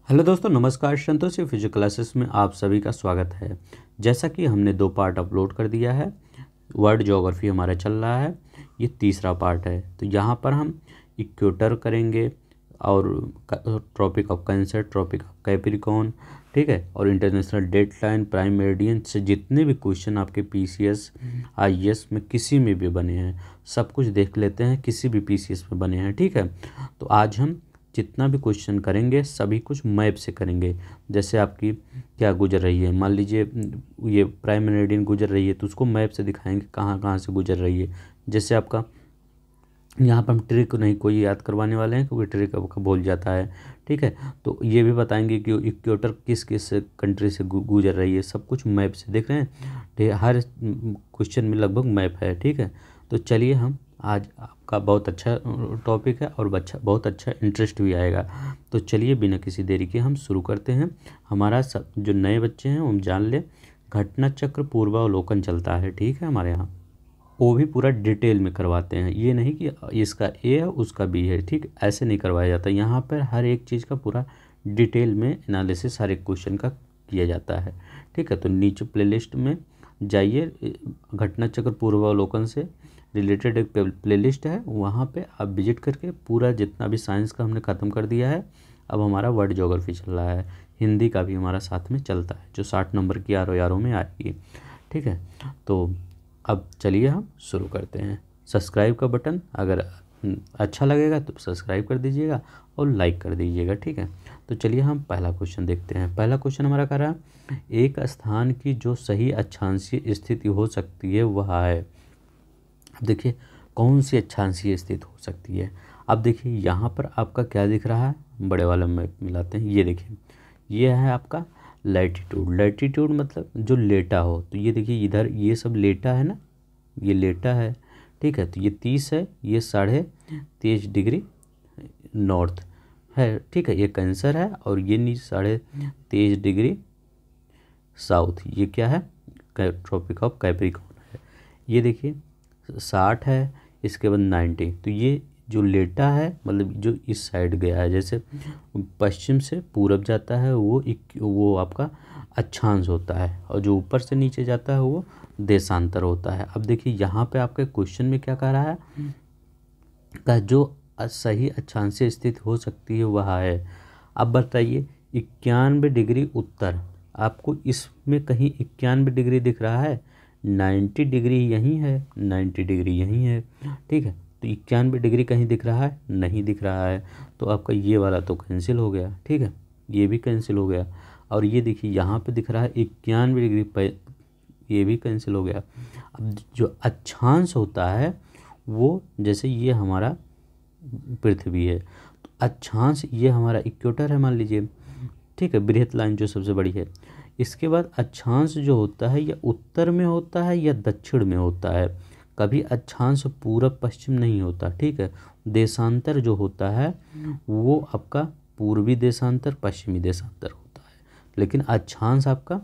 Hello दोस्तों, नमस्कार। Santoshi physics classes में आप सभी का स्वागत है। जैसा कि हमने 2 पार्ट अपलोड कर दिया है, वर्ल्ड ज्योग्राफी हमारा चल रहा है, ये तीसरा पार्ट है। तो यहाँ पर हम इक्वेटर करेंगे और tropic of cancer, tropic of capricorn, ठीक है, और इंटरनेशनल डेडलाइन, प्राइम मेरिडियन से जितने भी क्वेश्चन आपके पीसीएस आईएएस में किसी में भी बने हैं, सब कुछ देख लेते हैं, किसी भी पीसीएस में बने हैं, ठीक है। तो आज हम जितना भी क्वेश्चन करेंगे सभी कुछ मैप से करेंगे। जैसे आपकी क्या गुजर रही है, मान लीजिए ये प्राइम मेरिडियन गुजर रही है, तो उसको मैप से दिखाएंगे कहाँ कहाँ से गुजर रही है। जैसे आपका यहाँ पर हम ट्रिक नहीं कोई याद करवाने वाले हैं, क्योंकि ट्रिक आपका भूल जाता है, ठीक है। तो ये भी बताएंगे कि इक्वेटर किस किस कंट्री से गुजर रही है, सब कुछ मैप से देख रहे हैं, ठीक है। हर क्वेश्चन में लगभग मैप है, ठीक है। तो चलिए, हम आज आपका बहुत अच्छा टॉपिक है और बहुत अच्छा इंटरेस्ट भी आएगा। तो चलिए, बिना किसी देरी के हम शुरू करते हैं। हमारा सब जो नए बच्चे हैं हम जान लें, घटना चक्र पूर्वावलोकन चलता है, ठीक है। हमारे यहाँ वो भी पूरा डिटेल में करवाते हैं, ये नहीं कि इसका ए है उसका बी है, ठीक, ऐसे नहीं करवाया जाता। यहाँ पर हर एक चीज़ का पूरा डिटेल में एनालिसिस हर एक क्वेश्चन का किया जाता है, ठीक है। तो नीचे प्लेलिस्ट में जाइए, घटना चक्र पूर्वावलोकन से रिलेटेड एक प्लेलिस्ट है, वहाँ पे आप विजिट करके पूरा जितना भी साइंस का हमने ख़त्म कर दिया है। अब हमारा वर्ल्ड ज्योग्राफी चल रहा है, हिंदी का भी हमारा साथ में चलता है, जो 60 नंबर की आर में आएगी, ठीक है। तो अब चलिए हम शुरू करते हैं। सब्सक्राइब का बटन अगर अच्छा लगेगा तो सब्सक्राइब कर दीजिएगा और लाइक कर दीजिएगा, ठीक है। तो चलिए हम पहला क्वेश्चन देखते हैं। पहला क्वेश्चन हमारा कह रहा है, एक स्थान की जो सही अक्षांशीय स्थिति हो सकती है वह है। अब देखिए कौन सी अक्षांशीय स्थिति हो सकती है। अब देखिए यहाँ पर आपका क्या दिख रहा है, बड़े वाला मैप मिलाते हैं। ये देखिए, ये है आपका लैटिट्यूड। लैटिट्यूड मतलब जो लेटा हो, तो ये देखिए इधर ये सब लेटा है ना, ये लेटा है, ठीक है। तो ये 30 है, ये 23.5 डिग्री नॉर्थ है, ठीक है, ये कैंसर है। और ये 23.5 डिग्री साउथ, ये क्या है, ट्रॉपिक ऑफ कैप्रिकॉर्न है। ये देखिए 60 है, इसके बाद 90। तो ये जो लेटा है मतलब जो इस साइड गया है, जैसे पश्चिम से पूरब जाता है वो आपका अक्षांश होता है, और जो ऊपर से नीचे जाता है वो देशांतर होता है। अब देखिए यहाँ पे आपके क्वेश्चन में क्या कह रहा है, का जो सही अक्षांशीय स्थिति हो सकती है वह है। अब बताइए 91 डिग्री उत्तर, आपको इसमें कहीं 91 डिग्री दिख रहा है? 90 डिग्री यहीं है, 90 डिग्री यहीं है, ठीक है। तो 91 डिग्री कहीं दिख रहा है? नहीं दिख रहा है। तो आपका ये वाला तो कैंसिल हो गया, ठीक है, ये भी कैंसिल हो गया। और ये देखिए यहाँ पे दिख रहा है 91 डिग्री, ये भी कैंसिल हो गया। अब जो अक्षांश होता है वो, जैसे ये हमारा पृथ्वी है, तो अक्षांश ये हमारा इक्वेटर है मान लीजिए, ठीक है, बृहत लाइन जो सबसे बड़ी है। इसके बाद अक्षांश जो होता है या उत्तर में होता है या दक्षिण में होता है, कभी अक्षांश पूरब पश्चिम नहीं होता, ठीक है। देशांतर जो होता है वो आपका पूर्वी देशांतर, पश्चिमी देशांतर होता है, लेकिन अक्षांश आपका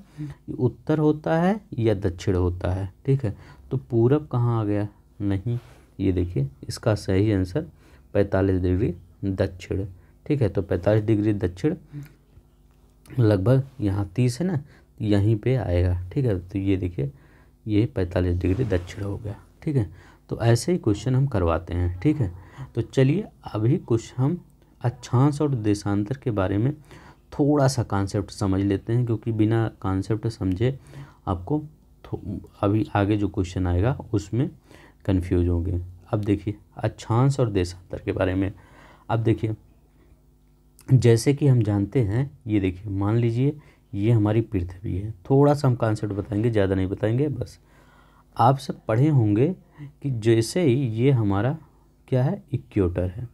उत्तर होता है या दक्षिण होता है, ठीक है। तो पूरब कहाँ आ गया? नहीं, ये देखिए इसका सही आंसर 45 डिग्री दक्षिण, ठीक है। तो 45 डिग्री दक्षिण लगभग यहाँ 30 है ना, यहीं पे आएगा, ठीक है। तो ये देखिए ये 45 डिग्री दक्षिण हो गया, ठीक है। तो ऐसे ही क्वेश्चन हम करवाते हैं, ठीक है। तो चलिए अभी कुछ हम अक्षांश और देशांतर के बारे में थोड़ा सा कॉन्सेप्ट समझ लेते हैं, क्योंकि बिना कॉन्सेप्ट समझे आपको अभी आगे जो क्वेश्चन आएगा उसमें कंफ्यूज होंगे। अब देखिए अक्षांश और देशांतर के बारे में। अब देखिए जैसे कि हम जानते हैं, ये देखिए मान लीजिए ये हमारी पृथ्वी है, थोड़ा सा हम कॉन्सेप्ट बताएंगे, ज़्यादा नहीं बताएंगे। बस आप सब पढ़े होंगे कि जैसे ही ये हमारा क्या है, इक्वेटर है,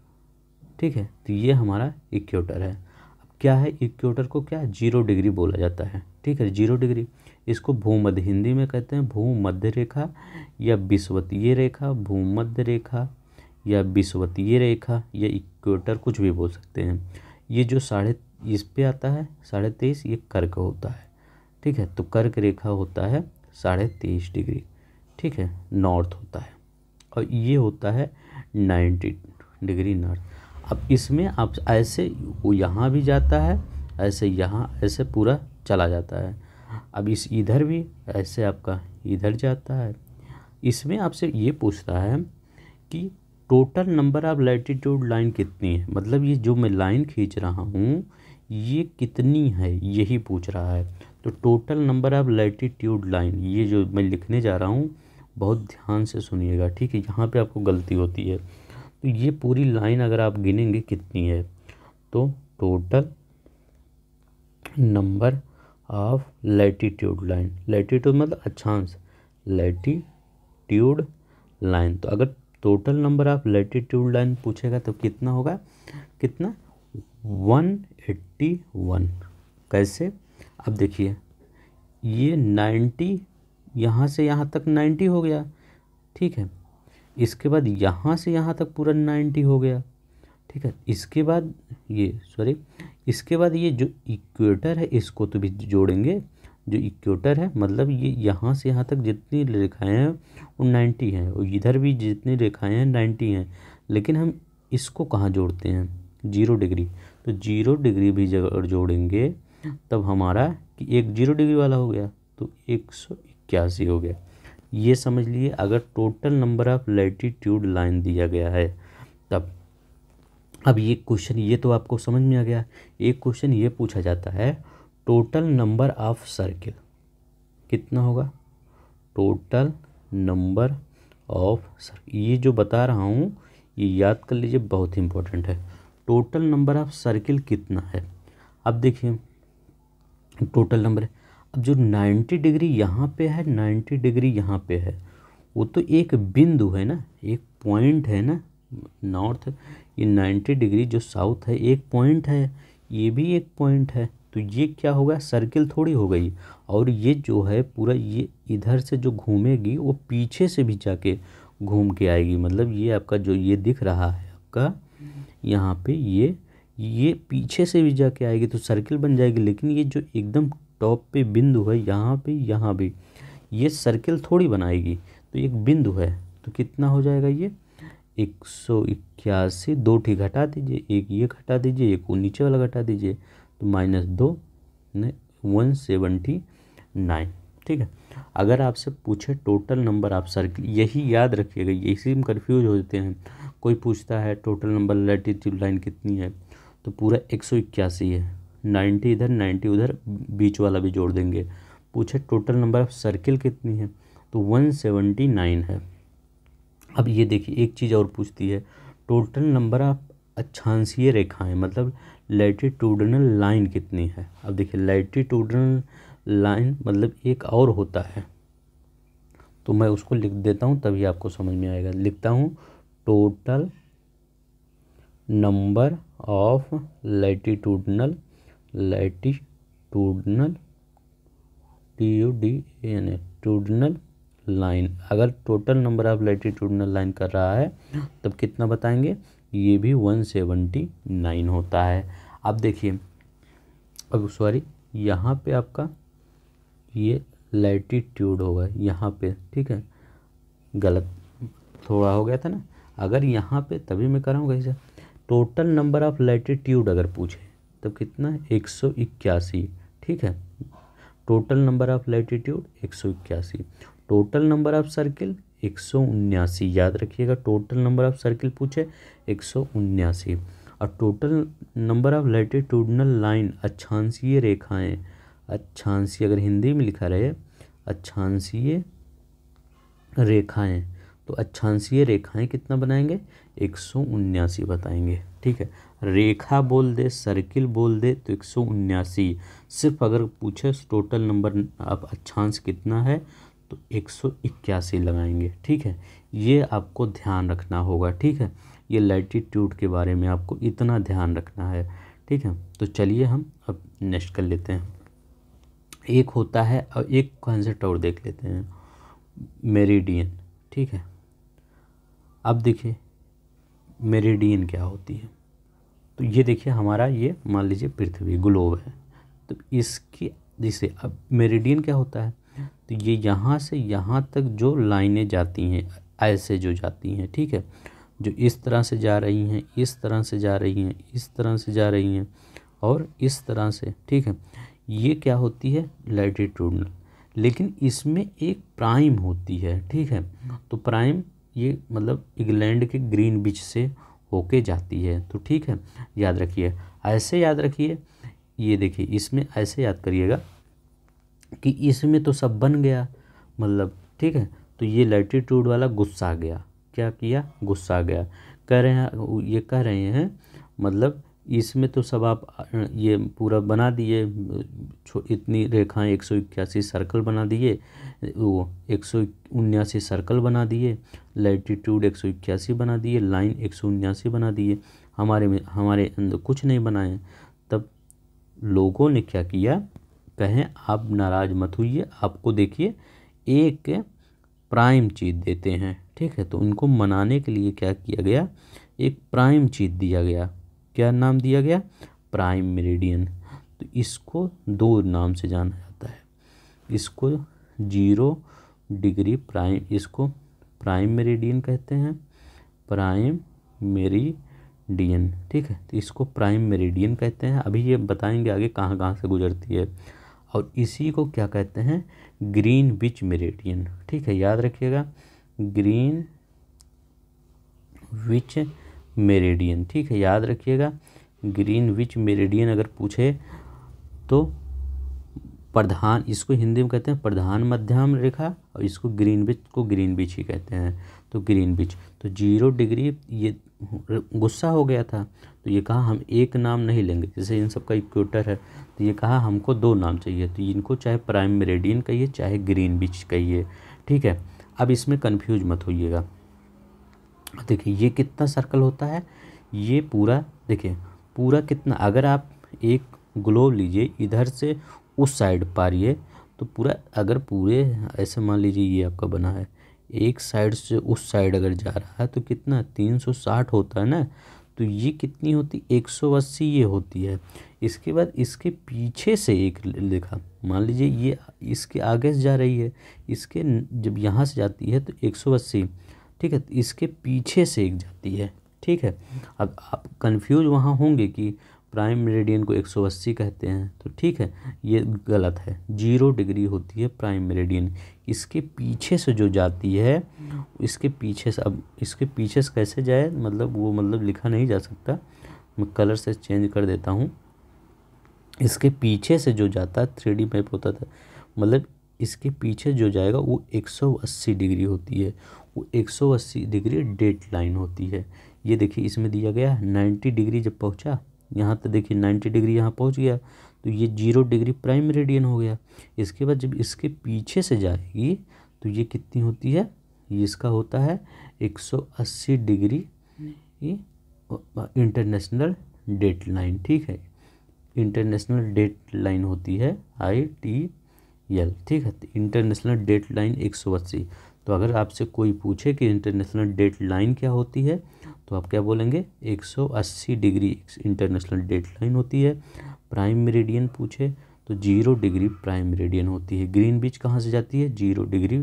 ठीक है। तो ये हमारा इक्वेटर है। अब क्या है, इक्वेटर को क्या 0 डिग्री बोला जाता है, ठीक है, 0 डिग्री। इसको भूमध्य, हिंदी में कहते हैं भूमध्य रेखा या विषुवतीय रेखा, भूमध्य रेखा या विषुवतीय रेखा या इक्वेटर, कुछ भी बोल सकते हैं। ये जो इस पे आता है 23.5, ये कर्क होता है, ठीक है। तो कर्क रेखा होता है 23.5 डिग्री, ठीक है, नॉर्थ होता है। और ये होता है 90 डिग्री नॉर्थ। अब इसमें आप ऐसे वो यहाँ भी जाता है ऐसे यहाँ ऐसे पूरा चला जाता है। अब इस इधर भी ऐसे आपका इधर जाता है। इसमें आपसे ये पूछता है कि total number of latitude line कितनी है, मतलब ये जो मैं लाइन खींच रहा हूँ ये कितनी है, यही पूछ रहा है। तो total number of latitude line, ये जो मैं लिखने जा रहा हूँ बहुत ध्यान से सुनिएगा, ठीक है। यहाँ पे आपको गलती होती है। तो ये पूरी लाइन अगर आप गिनेंगे कितनी है, तो total number of latitude line, latitude मतलब अक्षांश, लैटिट्यूड लाइन। तो अगर total number of latitude line पूछेगा तो कितना होगा, कितना 181। कैसे, अब देखिए ये 90 यहाँ से यहाँ तक 90 हो गया, ठीक है। इसके बाद यहाँ से यहाँ तक पूरा 90 हो गया, ठीक है। इसके बाद इसके बाद ये जो इक्वेटर है इसको तो भी जोड़ेंगे। जो इक्वेटर है मतलब ये यहाँ से यहाँ तक जितनी रेखाएं हैं वो 90 हैं, और इधर भी जितनी रेखाएं हैं 90 हैं। लेकिन हम इसको कहाँ जोड़ते हैं, 0 डिग्री। तो 0 डिग्री भी जगह जोड़ेंगे तब हमारा कि एक 0 डिग्री वाला हो गया तो 181 हो गया। ये समझ लिए। अगर total number of latitude line दिया गया है तब। अब ये क्वेश्चन ये तो आपको समझ में आ गया। एक क्वेश्चन ये पूछा जाता है टोटल नंबर ऑफ सर्किल कितना होगा, टोटल नंबर ऑफ सर्किल। ये जो बता रहा हूँ ये याद कर लीजिए, बहुत इंपॉर्टेंट है। टोटल नंबर ऑफ सर्किल कितना है, अब देखिए टोटल नंबर है। अब जो 90 डिग्री यहाँ पे है, 90 डिग्री यहाँ पे है, वो तो एक बिंदु है ना, एक पॉइंट है ना। नॉर्थ, ये 90 डिग्री जो साउथ है एक पॉइंट है, ये भी एक पॉइंट है। तो ये क्या होगा, सर्किल थोड़ी हो गई। और ये जो है पूरा ये इधर से जो घूमेगी वो पीछे से भी जाके घूम के आएगी। मतलब ये आपका जो ये दिख रहा है आपका यहाँ पे ये पीछे से भी जाके आएगी तो सर्किल बन जाएगी। लेकिन ये जो एकदम टॉप पे बिंदु है यहाँ पे, यहाँ भी ये सर्किल थोड़ी बनाएगी। तो एक बिंदु है तो कितना हो जाएगा ये 181। 2 ठीक घटा दीजिए, एक ये घटा दीजिए, एक वो नीचे वाला घटा दीजिए, तो -2 179। ठीक है। अगर आपसे पूछे टोटल नंबर ऑफ सर्किल, यही याद रखिएगा, इसी में कन्फ्यूज होते हैं। कोई पूछता है टोटल नंबर लैटिट्यूड लाइन कितनी है, तो पूरा 181 है। 90 इधर 90 उधर, बीच वाला भी जोड़ देंगे। पूछे टोटल नंबर ऑफ सर्किल कितनी है, तो 179 है। अब ये देखिए एक चीज़ और पूछती है टोटल नंबर ऑफ अक्षांशीय रेखाएं, मतलब लैटिट्यूडनल लाइन कितनी है। अब देखिए लैटिट्यूडनल लाइन मतलब एक और होता है, तो मैं उसको लिख देता हूँ तभी आपको समझ में आएगा। लिखता हूँ टोटल नंबर ऑफ लैटिट्यूडनल ट्यूडनल लाइन। अगर total number of latitudinal line कर रहा है तब कितना बताएंगे, ये भी 179 होता है। अब देखिए, अब सॉरी यहाँ पे आपका ये लैटिट्यूड होगा यहाँ पे, ठीक है, गलत थोड़ा हो गया था ना। अगर यहाँ पे तभी मैं कर रहा हूँ कैसे, टोटल नंबर ऑफ लैटिट्यूड अगर पूछे तो कितना है 181, ठीक है। Total number of latitude 181, total number of circle 179, याद रखिएगा। टोटल नंबर ऑफ सर्किल पूछे 179, और total number of latitudinal line अक्षांशीय रेखाएं, अक्षांशीय अगर हिंदी में लिखा रहे अक्षांशीय रेखाएं, तो अक्षांशीय रेखाएं कितना बनाएंगे 179 बताएंगे, ठीक है। रेखा बोल दे सर्किल बोल दे तो 179। सिर्फ अगर पूछे टोटल नंबर ऑफ अक्षांश कितना है तो 181 लगाएंगे, ठीक है। ये आपको ध्यान रखना होगा, ठीक है। ये लैटिट्यूड के बारे में आपको इतना ध्यान रखना है, ठीक है। तो चलिए हम अब नेक्स्ट कर लेते हैं। एक होता है, और एक कॉन्सेप्ट और देख लेते हैं, मेरिडियन, ठीक है। अब देखिए मेरिडियन क्या होती है, तो ये देखिए हमारा ये मान लीजिए पृथ्वी ग्लोब है, तो इसकी जैसे अब मेरिडियन क्या होता है, तो ये यहाँ से यहाँ तक जो लाइनें जाती हैं ऐसे जो जाती हैं, ठीक है, जो इस तरह से जा रही हैं, इस तरह से जा रही हैं, इस तरह से जा रही हैं, और इस तरह से, ठीक है। ये क्या होती है, लैटिट्यूडनल, लेकिन इसमें एक प्राइम होती है, ठीक है। तो प्राइम ये मतलब इंग्लैंड के ग्रीनविच से होके जाती है, तो ठीक है, याद रखिए, ऐसे याद रखिए। ये देखिए इसमें ऐसे याद करिएगा कि इसमें तो सब बन गया, मतलब ठीक है। तो ये लैटिट्यूड वाला गुस्सा गया, क्या किया, गुस्सा गया। कह रहे हैं, ये कह रहे हैं मतलब इसमें तो सब आप ये पूरा बना दिए, इतनी रेखाएं 181 सर्कल बना दिए, वो 179 सर्कल बना दिए, लैटिट्यूड 181 बना दिए, लाइन 179 बना दिए, हमारे अंदर कुछ नहीं बनाए। तब लोगों ने क्या किया, कहें आप नाराज मत होइए, आपको देखिए एक प्राइम चीज़ देते हैं, ठीक है। तो उनको मनाने के लिए क्या किया गया, एक प्राइम चीज़ दिया गया। क्या नाम दिया गया, प्राइम मेरिडियन। तो इसको दो नाम से जाना जाता है, इसको 0 डिग्री प्राइम, इसको प्राइम मेरिडियन कहते हैं, प्राइम मेरिडियन, ठीक है। तो इसको प्राइम मेरिडियन कहते हैं। अभी ये बताएंगे आगे कहाँ कहाँ से गुजरती है। और इसी को क्या कहते हैं, ग्रीनविच मेरिडियन, ठीक है, याद रखिएगा, ग्रीनविच मेरिडियन, ठीक है, याद रखिएगा। ग्रीनविच मेरिडियन अगर पूछे तो प्रधान, इसको हिंदी में कहते हैं प्रधान मध्यम रेखा, और इसको ग्रीनविच ही कहते हैं। तो ग्रीनविच, तो 0 डिग्री, ये गुस्सा हो गया था, तो ये कहा हम एक नाम नहीं लेंगे, जैसे इन सबका इक्वेटर है, तो ये कहा हमको 2 नाम चाहिए, तो इनको चाहे प्राइम मेरिडियन कहिए चाहे ग्रीनविच कहिए, ठीक है। अब इसमें कंफ्यूज मत होइएगा। देखिए ये कितना सर्कल होता है, ये पूरा देखिए पूरा कितना, अगर आप एक ग्लोब लीजिए इधर से उस साइड पारिए, तो पूरा, अगर पूरे ऐसे मान लीजिए ये आपका बना है, एक साइड से उस साइड अगर जा रहा है तो कितना 360 होता है ना। तो ये कितनी होती, 180 ये होती है। इसके बाद इसके पीछे से एक लिखा, मान लीजिए ये इसके आगे से जा रही है, इसके जब यहाँ से जाती है तो 180, ठीक है। तो इसके पीछे से एक जाती है, ठीक है। अब आप कंफ्यूज वहाँ होंगे कि प्राइम मेरिडियन को 180 कहते हैं, तो ठीक है, ये गलत है। 0 डिग्री होती है प्राइम मेरिडियन। इसके पीछे से जो जाती है, इसके पीछे से, अब इसके पीछे से कैसे जाए, मतलब वो मतलब लिखा नहीं जा सकता, मैं कलर से चेंज कर देता हूँ। इसके पीछे से जो जाता है, 3D मैप होता था, मतलब इसके पीछे जो जाएगा वो 180 डिग्री होती है, वो 180 डिग्री डेट लाइन होती है। ये देखिए इसमें दिया गया 90 डिग्री जब पहुंचा यहाँ तक, देखिए 90 डिग्री यहाँ पहुंच गया, तो ये 0 डिग्री प्राइम मेरिडियन हो गया। इसके बाद जब इसके पीछे से जाएगी तो ये कितनी होती है, ये इसका होता है 180 डिग्री इंटरनेशनल डेट लाइन, ठीक है, इंटरनेशनल डेट लाइन होती है ITL, ठीक है। तो इंटरनेशनल डेट लाइन 180। तो अगर आपसे कोई पूछे कि इंटरनेशनल डेट लाइन क्या होती है, तो आप क्या बोलेंगे, 180 डिग्री इंटरनेशनल डेट लाइन होती है। प्राइम मेरिडियन पूछे तो 0 डिग्री प्राइम मेरिडियन होती है। ग्रीनविच कहाँ से जाती है, 0 डिग्री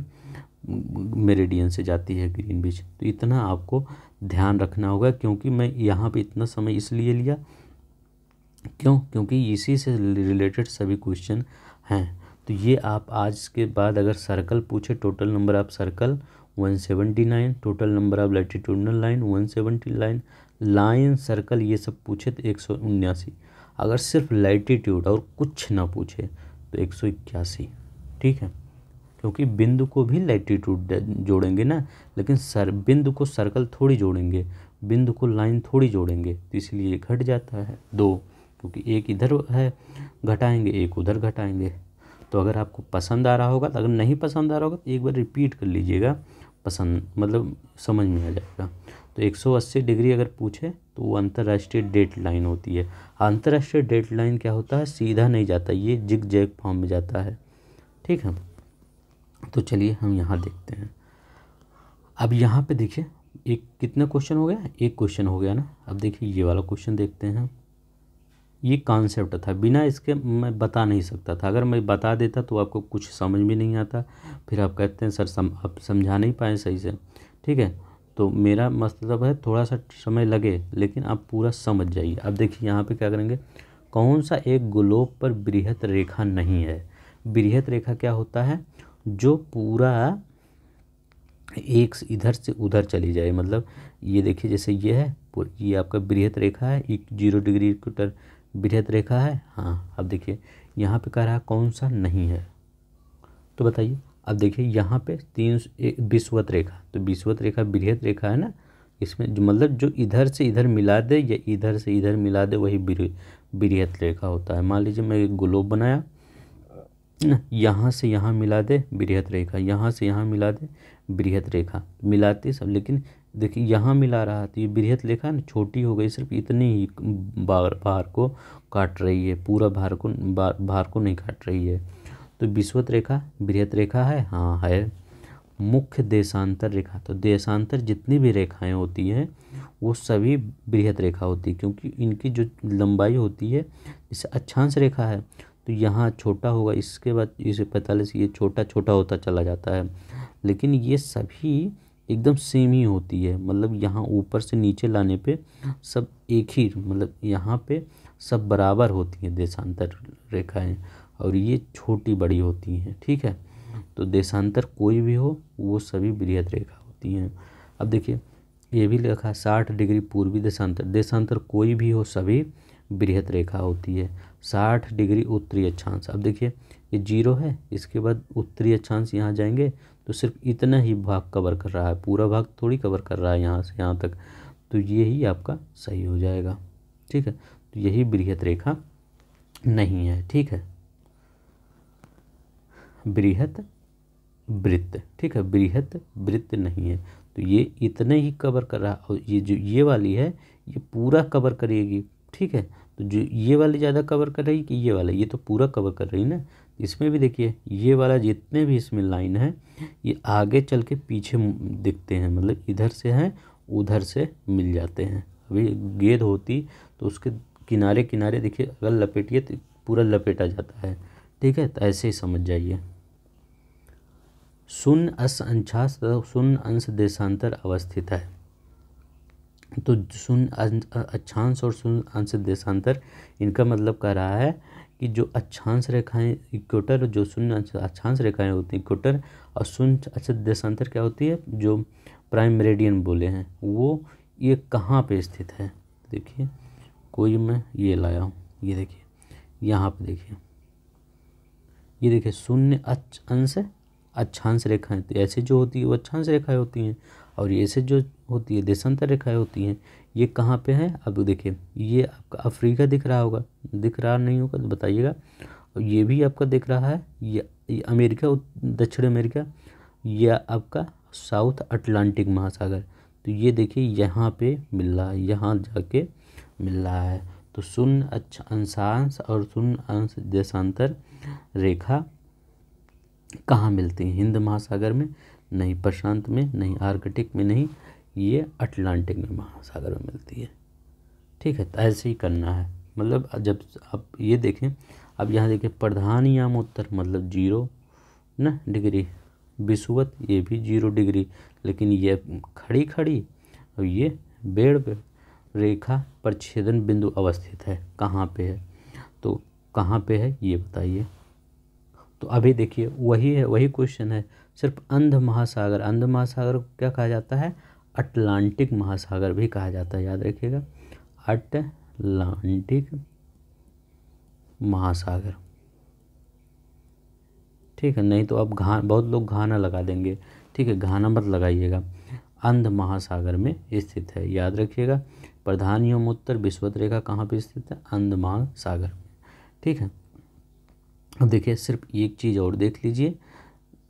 मेरिडियन से जाती है ग्रीनविच। तो इतना आपको ध्यान रखना होगा, क्योंकि मैं यहाँ पे इतना समय इसलिए लिया, क्योंकि इसी से रिलेटेड सभी क्वेश्चन हैं। तो ये आप आज के बाद अगर सर्कल पूछे, total number of circle 179, total number of latitudinal line 170 line circle, ये सब पूछे तो 179। अगर सिर्फ लैटिट्यूड और कुछ ना पूछे तो 181, ठीक है, क्योंकि बिंदु को भी लैटिट्यूड जोड़ेंगे ना, लेकिन बिंदु को सर्कल थोड़ी जोड़ेंगे, बिंदु को लाइन थोड़ी जोड़ेंगे, तो इसलिए घट जाता है 2, क्योंकि एक इधर है घटाएंगे, एक उधर घटाएंगे। तो अगर आपको पसंद आ रहा होगा, तो अगर नहीं पसंद आ रहा होगा तो एक बार रिपीट कर लीजिएगा, पसंद मतलब समझ में आ जाएगा। तो 180 डिग्री अगर पूछे तो वो अंतर्राष्ट्रीय डेट लाइन होती है। अंतर्राष्ट्रीय डेट लाइन क्या होता है, सीधा नहीं जाता, ये जिग जैग फॉर्म में जाता है, ठीक है। तो चलिए हम यहाँ देखते हैं। अब यहाँ पे देखिए एक कितना क्वेश्चन हो गया, एक क्वेश्चन हो गया ना। अब देखिए ये वाला क्वेश्चन देखते हैं। ये कॉन्सेप्ट था, बिना इसके मैं बता नहीं सकता था। अगर मैं बता देता तो आपको कुछ समझ भी नहीं आता, फिर आप कहते हैं सर आप समझा नहीं पाए सही से, ठीक है। तो मेरा मतलब है थोड़ा सा समय लगे, लेकिन आप पूरा समझ जाइए। अब देखिए यहाँ पे क्या करेंगे, कौन सा एक ग्लोब पर बृहत रेखा नहीं है। बृहत रेखा क्या होता है, जो पूरा एक इधर से उधर चली जाए, मतलब ये देखिए जैसे ये है, ये आपका बृहत रेखा है, 0 डिग्री इक्वेटर बृहत रेखा है। हाँ, अब देखिए यहाँ पे कह रहा है कौन सा नहीं है, तो बताइए। अब देखिए यहाँ पे 3 विषुवत रेखा, तो विषुवत रेखा बृहत रेखा है ना, इसमें जो मतलब जो इधर से इधर मिला दे या इधर से इधर मिला दे वही बृहत रेखा होता है। मान लीजिए मैं एक ग्लोब बनाया, यहाँ से यहाँ मिला दे बृहत रेखा, यहाँ से यहाँ मिला दे बृहत रेखा, मिलाते सब, लेकिन देखिए यहाँ मिला रहा तो ये बृहत रेखा ना छोटी हो गई, सिर्फ इतनी ही भार को काट रही है, पूरा भार को नहीं काट रही है। तो विषुवत रेखा बृहत रेखा है, हाँ है। मुख्य देशांतर रेखा, तो देशांतर जितनी भी रेखाएं होती हैं वो सभी बृहत रेखा होती है, क्योंकि इनकी जो लंबाई होती है, जैसे अक्षांश रेखा है तो यहाँ छोटा होगा, इसके बाद इसे 45 ये छोटा छोटा होता चला जाता है, लेकिन ये सभी एकदम सेम ही होती है, मतलब यहाँ ऊपर से नीचे लाने पे सब एक ही, मतलब यहाँ पे सब बराबर होती हैं देशांतर रेखाएं, और ये छोटी बड़ी होती हैं, ठीक है। तो देशांतर कोई भी हो वो सभी बृहत रेखा होती हैं। अब देखिए ये भी लिखा है 60 डिग्री पूर्वी देशांतर, देशांतर कोई भी हो सभी बृहत रेखा होती है। 60 डिग्री उत्तरी अक्षांश, अब देखिए ये 0 है, इसके बाद उत्तरी अक्षांश यहाँ जाएंगे तो सिर्फ इतना ही भाग कवर कर रहा है, पूरा भाग थोड़ी कवर कर रहा है यहाँ से यहाँ तक, तो ये ही आपका सही हो जाएगा, ठीक है। तो यही बृहत रेखा नहीं है, ठीक है, बृहत वृत्त, ठीक है, बृहत वृत्त नहीं है। तो ये इतने ही कवर कर रहा है, और ये जो ये वाली है ये पूरा कवर करेगी, ठीक है। तो जो ये वाली ज़्यादा कवर कर रही कि ये वाला, ये तो पूरा कवर कर रही ना। इसमें भी देखिए ये वाला जितने भी इसमें लाइन है ये आगे चल के पीछे दिखते हैं, मतलब इधर से हैं उधर से मिल जाते हैं। अभी गेंद होती तो उसके किनारे किनारे देखिए अगर लपेटिए तो पूरा लपेटा जाता है, ठीक है। तो ऐसे ही समझ जाइए। शून्य अंशांश तथा शून्य अंश देशांतर अवस्थित है, तो शून्य अक्षांश और शून्य अंश देशांतर, इनका मतलब कह रहा है कि जो अक्षांश रेखाएं इक्वेटर, जो शून्य अक्षांश रेखाएं होती हैं इक्वेटर, और शून्य अंश देशांतर क्या होती है, जो प्राइम मेरिडियन बोले हैं, वो ये कहाँ पे स्थित है। देखिए कोई मैं ये लाया हूँ, ये देखिए यहाँ पे देखिए, ये देखिए शून्य अंश अक्षांश रेखाएं, तो ऐसे जो होती है वो अक्षांश रेखाएं होती हैं, और ऐसे जो होती है देशांतर रेखाएं होती हैं। ये कहाँ पे है, अब देखिए ये आपका अफ्रीका दिख रहा होगा, दिख रहा नहीं होगा तो बताइएगा, और ये भी आपका दिख रहा है, ये अमेरिका, दक्षिण अमेरिका, ये आपका साउथ अटलांटिक महासागर, तो ये देखिए यहाँ पे मिल रहा है, यहाँ जाके मिल रहा है। तो शून्य अंशांश और शून्य अंश देशांतर रेखा कहाँ मिलती हैं, हिंद महासागर में नहीं, प्रशांत में नहीं, आर्कटिक में नहीं, ये अटलांटिक में महासागर में मिलती है, ठीक है। तो ऐसे ही करना है, मतलब जब आप ये देखें, अब यहाँ देखिए प्रधान यामोत्तर मतलब 0 ना डिग्री, विषुवत ये भी 0 डिग्री, लेकिन ये खड़ी खड़ी और ये बेड़ पे रेखा पर छेदन बिंदु अवस्थित है, कहाँ पे है, तो कहाँ पे है ये बताइए। तो अभी देखिए वही है, वही क्वेश्चन है, सिर्फ अंध महासागर, अंध महासागर को क्या कहा जाता है, अटलांटिक महासागर भी कहा जाता है, याद रखिएगा, अटलांटिक महासागर, ठीक है। नहीं तो अब बहुत लोग घाना लगा देंगे, ठीक है, घाना मत लगाइएगा, अंध महासागर में स्थित है, याद रखिएगा। प्रधान यामोत्तर विषुवत रेखा कहाँ पे स्थित है, अंध महासागर में, ठीक है। अब देखिए सिर्फ एक चीज़ और देख लीजिए,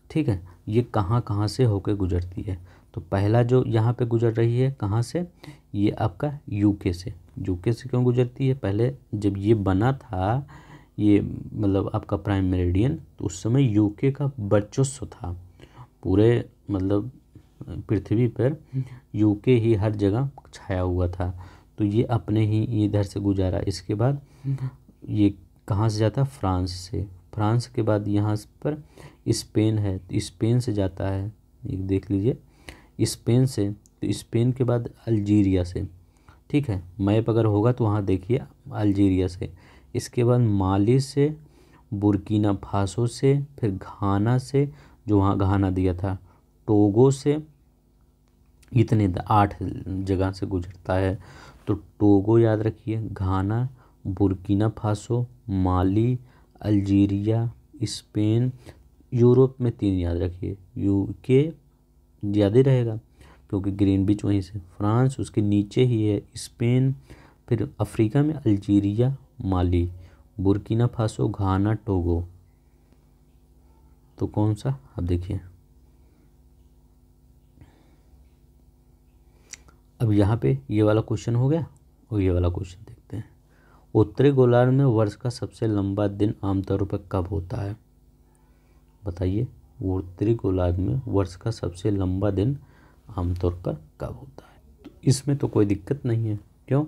ठीक है, ये कहाँ कहाँ से होकर गुजरती है। तो पहला जो यहाँ पे गुजर रही है कहाँ से, ये आपका यूके से, यूके से क्यों गुजरती है, पहले जब ये बना था ये मतलब आपका प्राइम मेरिडियन, तो उस समय यूके का वर्चस्व था पूरे मतलब पृथ्वी पर, यूके ही हर जगह छाया हुआ था, तो ये अपने ही इधर से गुजारा। इसके बाद ये कहाँ से जाता है, फ्रांस से, फ्रांस के बाद यहाँ पर स्पेन है, तो स्पेन से जाता है, ये देख लीजिए स्पेन से, तो स्पेन के बाद अल्जीरिया से, ठीक है, मैप अगर होगा तो वहाँ देखिए अल्जीरिया से इसके बाद माली से, बुर्किना फासो से, फिर घाना से, जो वहाँ घाना दिया था, टोगो से, इतने 8 जगह से गुजरता है। तो टोगो याद रखिए, घाना, बुर्किना फासो, माली, अल्जीरिया, स्पेन। यूरोप में 3 याद रखिए, यूके ज़्यादा रहेगा क्योंकि ग्रीनविच वहीं से, फ्रांस उसके नीचे ही है, स्पेन, फिर अफ्रीका में अल्जीरिया, माली, बुर्किना फासो, घाना, टोगो। तो कौन सा, अब देखिए, अब यहाँ पे ये वाला क्वेश्चन हो गया और ये वाला क्वेश्चन देखते हैं। उत्तरी गोलार्ध में वर्ष का सबसे लंबा दिन आमतौर पर कब होता है? बताइए, उत्तरी गोलार्ध में वर्ष का सबसे लंबा दिन आमतौर पर कब होता है? तो इसमें तो कोई दिक्कत नहीं है। क्यों?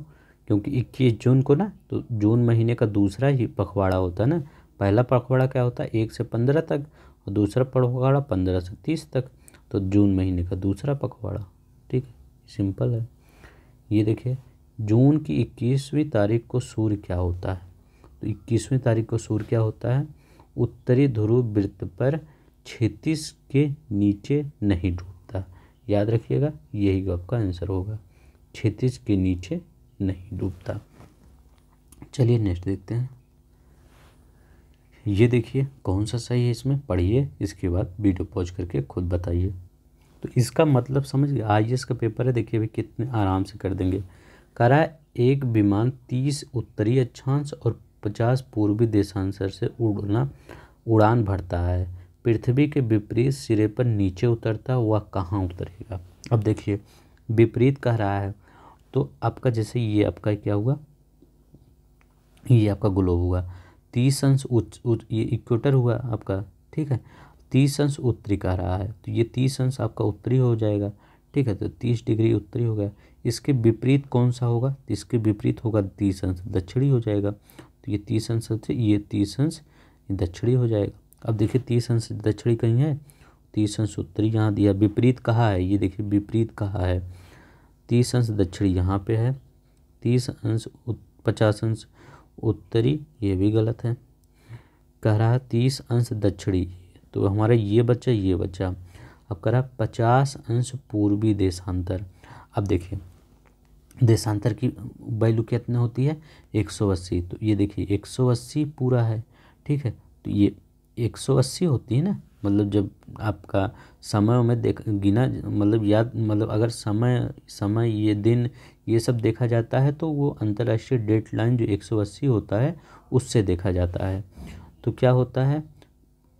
क्योंकि 21 जून को ना, तो जून महीने का दूसरा ही पखवाड़ा होता है ना। पहला पखवाड़ा क्या होता है 1 से 15 तक, और दूसरा पखवाड़ा 15 से 30 तक। तो जून महीने का दूसरा पखवाड़ा। ठीक है, सिंपल है। ये देखिए, जून की 21वीं तारीख को सूर्य क्या होता है? तो 21वीं तारीख को सूर्य क्या होता है? उत्तरी ध्रुव वृत्त पर क्षितिज के नीचे नहीं डूबता। याद रखिएगा, यही आपका आंसर होगा, क्षितिज के नीचे नहीं डूबता। चलिए नेक्स्ट देखते हैं। ये देखिए कौन सा सही है, इसमें पढ़िए, इसके बाद वीडियो पॉज करके खुद बताइए। तो इसका मतलब समझ गए, आईएएस का पेपर है, देखिए भाई कितने आराम से कर देंगे। कह रहा है एक विमान 30 उत्तरी अक्षांश और 50 पूर्वी देशांश से उड़ान भरता है, पृथ्वी के विपरीत सिरे पर नीचे उतरता है, वह कहाँ उतरेगा? अब देखिए, विपरीत कह रहा है, तो आपका जैसे ये आपका क्या हुआ, ये आपका ग्लोब हुआ, 30 अंश ये इक्वेटर हुआ आपका। ठीक है, 30 अंश उत्तरी कह रहा है, तो ये 30 अंश आपका उत्तरी हो जाएगा। ठीक है, तो 30 डिग्री उत्तरी हो गया। इसके विपरीत कौन सा होगा? इसके विपरीत होगा 30 अंश दक्षिणी हो जाएगा। तो ये 30 अंश से ये 30 अंश दक्षिणी हो जाएगा। अब देखिए 30 अंश दक्षिणी कहीं है, 30 अंश उत्तरी यहाँ दिया, विपरीत कहाँ है? ये देखिए विपरीत कहाँ है, 30 अंश दक्षिणी यहाँ पे है, 30 अंश 50 अंश उत्तरी, ये भी गलत है। कह रहा है 30 अंश दक्षिणी, तो हमारा ये बच्चा ये बच्चा। अब कह रहा 50 अंश पूर्वी देशांतर। अब देखिए देशांतर की वैल्यू कितनी होती है? 180। तो ये देखिए 180 पूरा है। ठीक है, तो ये 180 होती है ना, मतलब जब आपका समय में गिना, मतलब याद, मतलब अगर समय ये दिन ये सब देखा जाता है तो वो अंतर्राष्ट्रीय डेट लाइन जो 180 होता है उससे देखा जाता है। तो क्या होता है,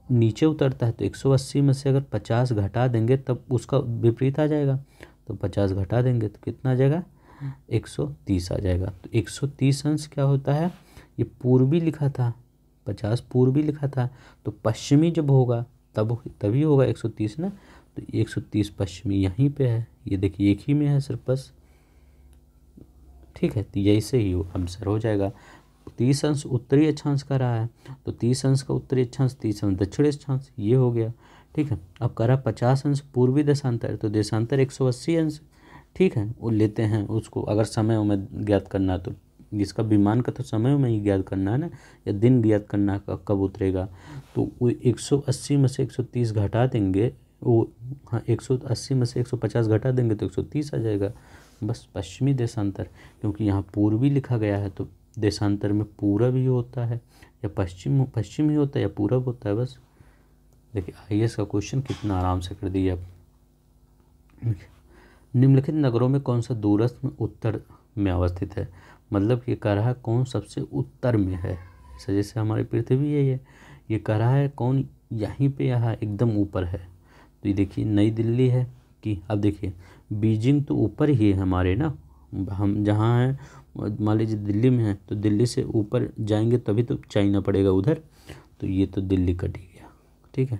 नीचे उतरता है, तो 180 में से अगर 50 घटा देंगे तब उसका विपरीत आ जाएगा। तो 50 घटा देंगे तो कितना आ जाएगा? 130 आ जाएगा। तो 130 अंश क्या होता है? ये पूर्वी लिखा था, 50 पूर्वी लिखा था, तो पश्चिमी जब होगा तभी होगा 130 ना। तो 130 पश्चिमी यहीं पे है, ये देखिए एक ही में है सिर्फ बस। ठीक है, तो यही से ही आंसर हो जाएगा। 30 अंश उत्तरी अक्षांश का रहा है, तो 30 अंश का उत्तरी अक्षांश, 30 अंश दक्षिणी अक्षांश, ये हो गया। ठीक है, अब कह रहा 50 अंश पूर्वी देशांतर, तो देशांतर 180 अंश। ठीक है, वो लेते हैं उसको, अगर समय में ज्ञात करना तो जिसका विमान का तो समय में ही ज्ञात करना है ना, या दिन ज्ञात करना है कब उतरेगा। तो वो 180 में से 130 घटा देंगे, वो हाँ 180 में से 150 घटा देंगे तो 130 आ जाएगा। बस पश्चिमी देशांतर, क्योंकि यहाँ पूर्वी लिखा गया है तो देशांतर में पूरब ही होता है या पश्चिम ही होता है या पूरब होता है। बस देखिए आईएएस का क्वेश्चन कितना आराम से कर दिया। निम्नलिखित नगरों में कौन सा दूरस्थ में उत्तर में अवस्थित है? मतलब ये कह रहा है कौन सबसे उत्तर में है, जैसे हमारी पृथ्वी है, ये कह रहा है कौन यहीं पे यहाँ एकदम ऊपर है। तो ये देखिए नई दिल्ली है कि, अब देखिए बीजिंग तो ऊपर ही है हमारे ना, हम जहाँ हैं मान लीजिए दिल्ली में है, तो दिल्ली से ऊपर जाएंगे तभी तो चाइना पड़ेगा उधर, तो ये तो दिल्ली कट ही गया। ठीक है,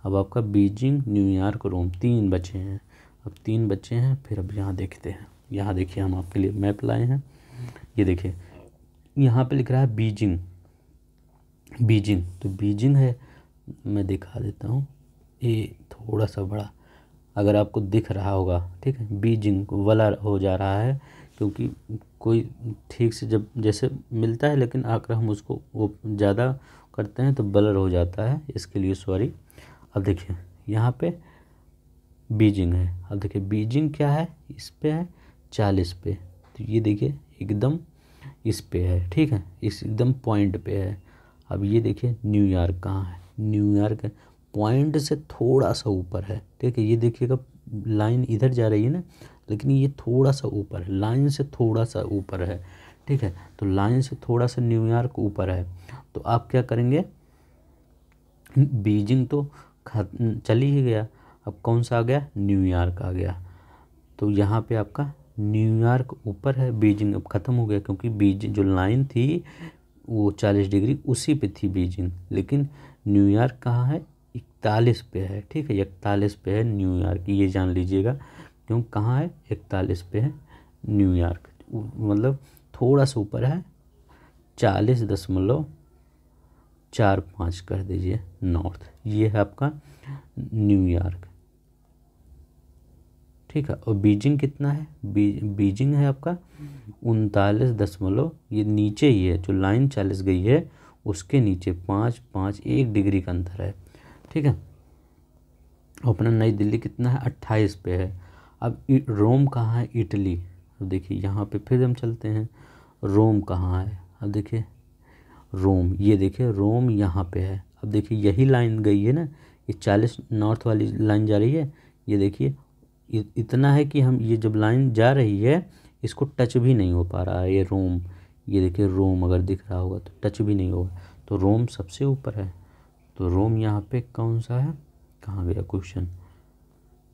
अब आपका बीजिंग, न्यूयॉर्क, रोम 3 बचे हैं। अब 3 बचे हैं, फिर अब यहाँ देखते हैं। यहाँ देखिए हम आपके लिए मैप लाए हैं, ये देखिए यहाँ पे लिख रहा है बीजिंग, तो बीजिंग है, मैं दिखा देता हूँ, ये थोड़ा सा बड़ा अगर आपको दिख रहा होगा। ठीक है, बीजिंग वाला हो जा रहा है क्योंकि कोई ठीक से जब जैसे मिलता है, लेकिन आकर हम उसको वो ज़्यादा करते हैं तो ब्लर हो जाता है, इसके लिए सॉरी। अब देखिए यहाँ पे बीजिंग है। अब देखिए बीजिंग क्या है, इस पे है 40 पे, तो ये देखिए एकदम इस पे है, ठीक है, इस एकदम पॉइंट पे है। अब ये देखिए न्यूयॉर्क कहाँ है, न्यूयॉर्क पॉइंट से थोड़ा सा ऊपर है, ठीक है। ये देखिएगा लाइन इधर जा रही है ना, लेकिन ये थोड़ा सा ऊपर है, लाइन से थोड़ा सा ऊपर है, ठीक है। तो लाइन से थोड़ा सा न्यूयॉर्क ऊपर है, तो आप क्या करेंगे, बीजिंग तो चल ही गया, अब कौन सा आ गया, न्यूयॉर्क आ गया। तो यहाँ पे आपका न्यूयॉर्क ऊपर है, बीजिंग अब ख़त्म हो गया, क्योंकि बीजिंग जो लाइन थी वो 40 डिग्री उसी पे थी बीजिंग, लेकिन न्यूयॉर्क कहाँ है, 41 पे है, ठीक है, 41 पे है न्यूयॉर्क, ये जान लीजिएगा। क्यों, कहाँ है, 41 पे है न्यूयॉर्क, मतलब थोड़ा सा ऊपर है, 40.45 कर दीजिए नॉर्थ, ये है आपका न्यूयॉर्क, ठीक है। और बीजिंग कितना है, बीजिंग है आपका 39 ये नीचे ही है, जो लाइन 40 गई है उसके नीचे 1 डिग्री का अंतर है, ठीक है। अपना नई दिल्ली कितना है, 28 पे है। अब रोम कहाँ है, इटली। अब देखिए यहाँ पे फिर हम चलते हैं, रोम कहाँ है, अब देखिए रोम, ये देखिए रोम यहाँ पे है। अब देखिए यही लाइन गई है ना, ये 40 नॉर्थ वाली लाइन जा रही है, ये देखिए इतना है कि हम ये जब लाइन जा रही है इसको टच भी नहीं हो पा रहा है, ये रोम, ये देखिए रोम अगर दिख रहा होगा तो टच भी नहीं होगा, तो रोम सबसे ऊपर है। तो रोम यहाँ पे कौन सा है, कहाँ गया क्वेश्चन,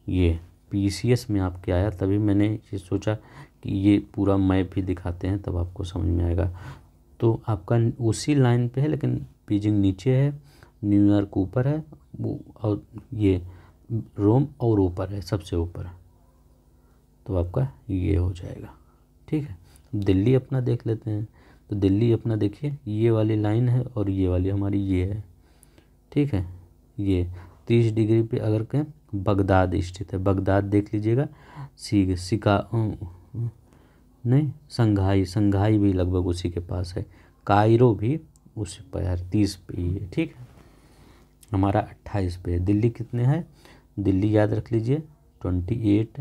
ये PCS में आपके आया, तभी मैंने ये सोचा कि ये पूरा मैप भी दिखाते हैं तब आपको समझ में आएगा। तो आपका उसी लाइन पे है, लेकिन बीजिंग नीचे है, न्यूयॉर्क ऊपर है, वो और ये रोम और ऊपर है, सबसे ऊपर है, तो आपका ये हो जाएगा, ठीक है। दिल्ली अपना देख लेते हैं, तो दिल्ली अपना देखिए ये वाली लाइन है और ये वाली हमारी ये है, ठीक है। ये 30 डिग्री पे अगर कहें बगदाद स्थित है, बगदाद देख लीजिएगा, नहीं संघाई भी लगभग उसी के पास है, कायरो भी उसी पर है, 30 पे ही है, ठीक है। हमारा 28 पे है, दिल्ली कितने है, दिल्ली याद रख लीजिए 38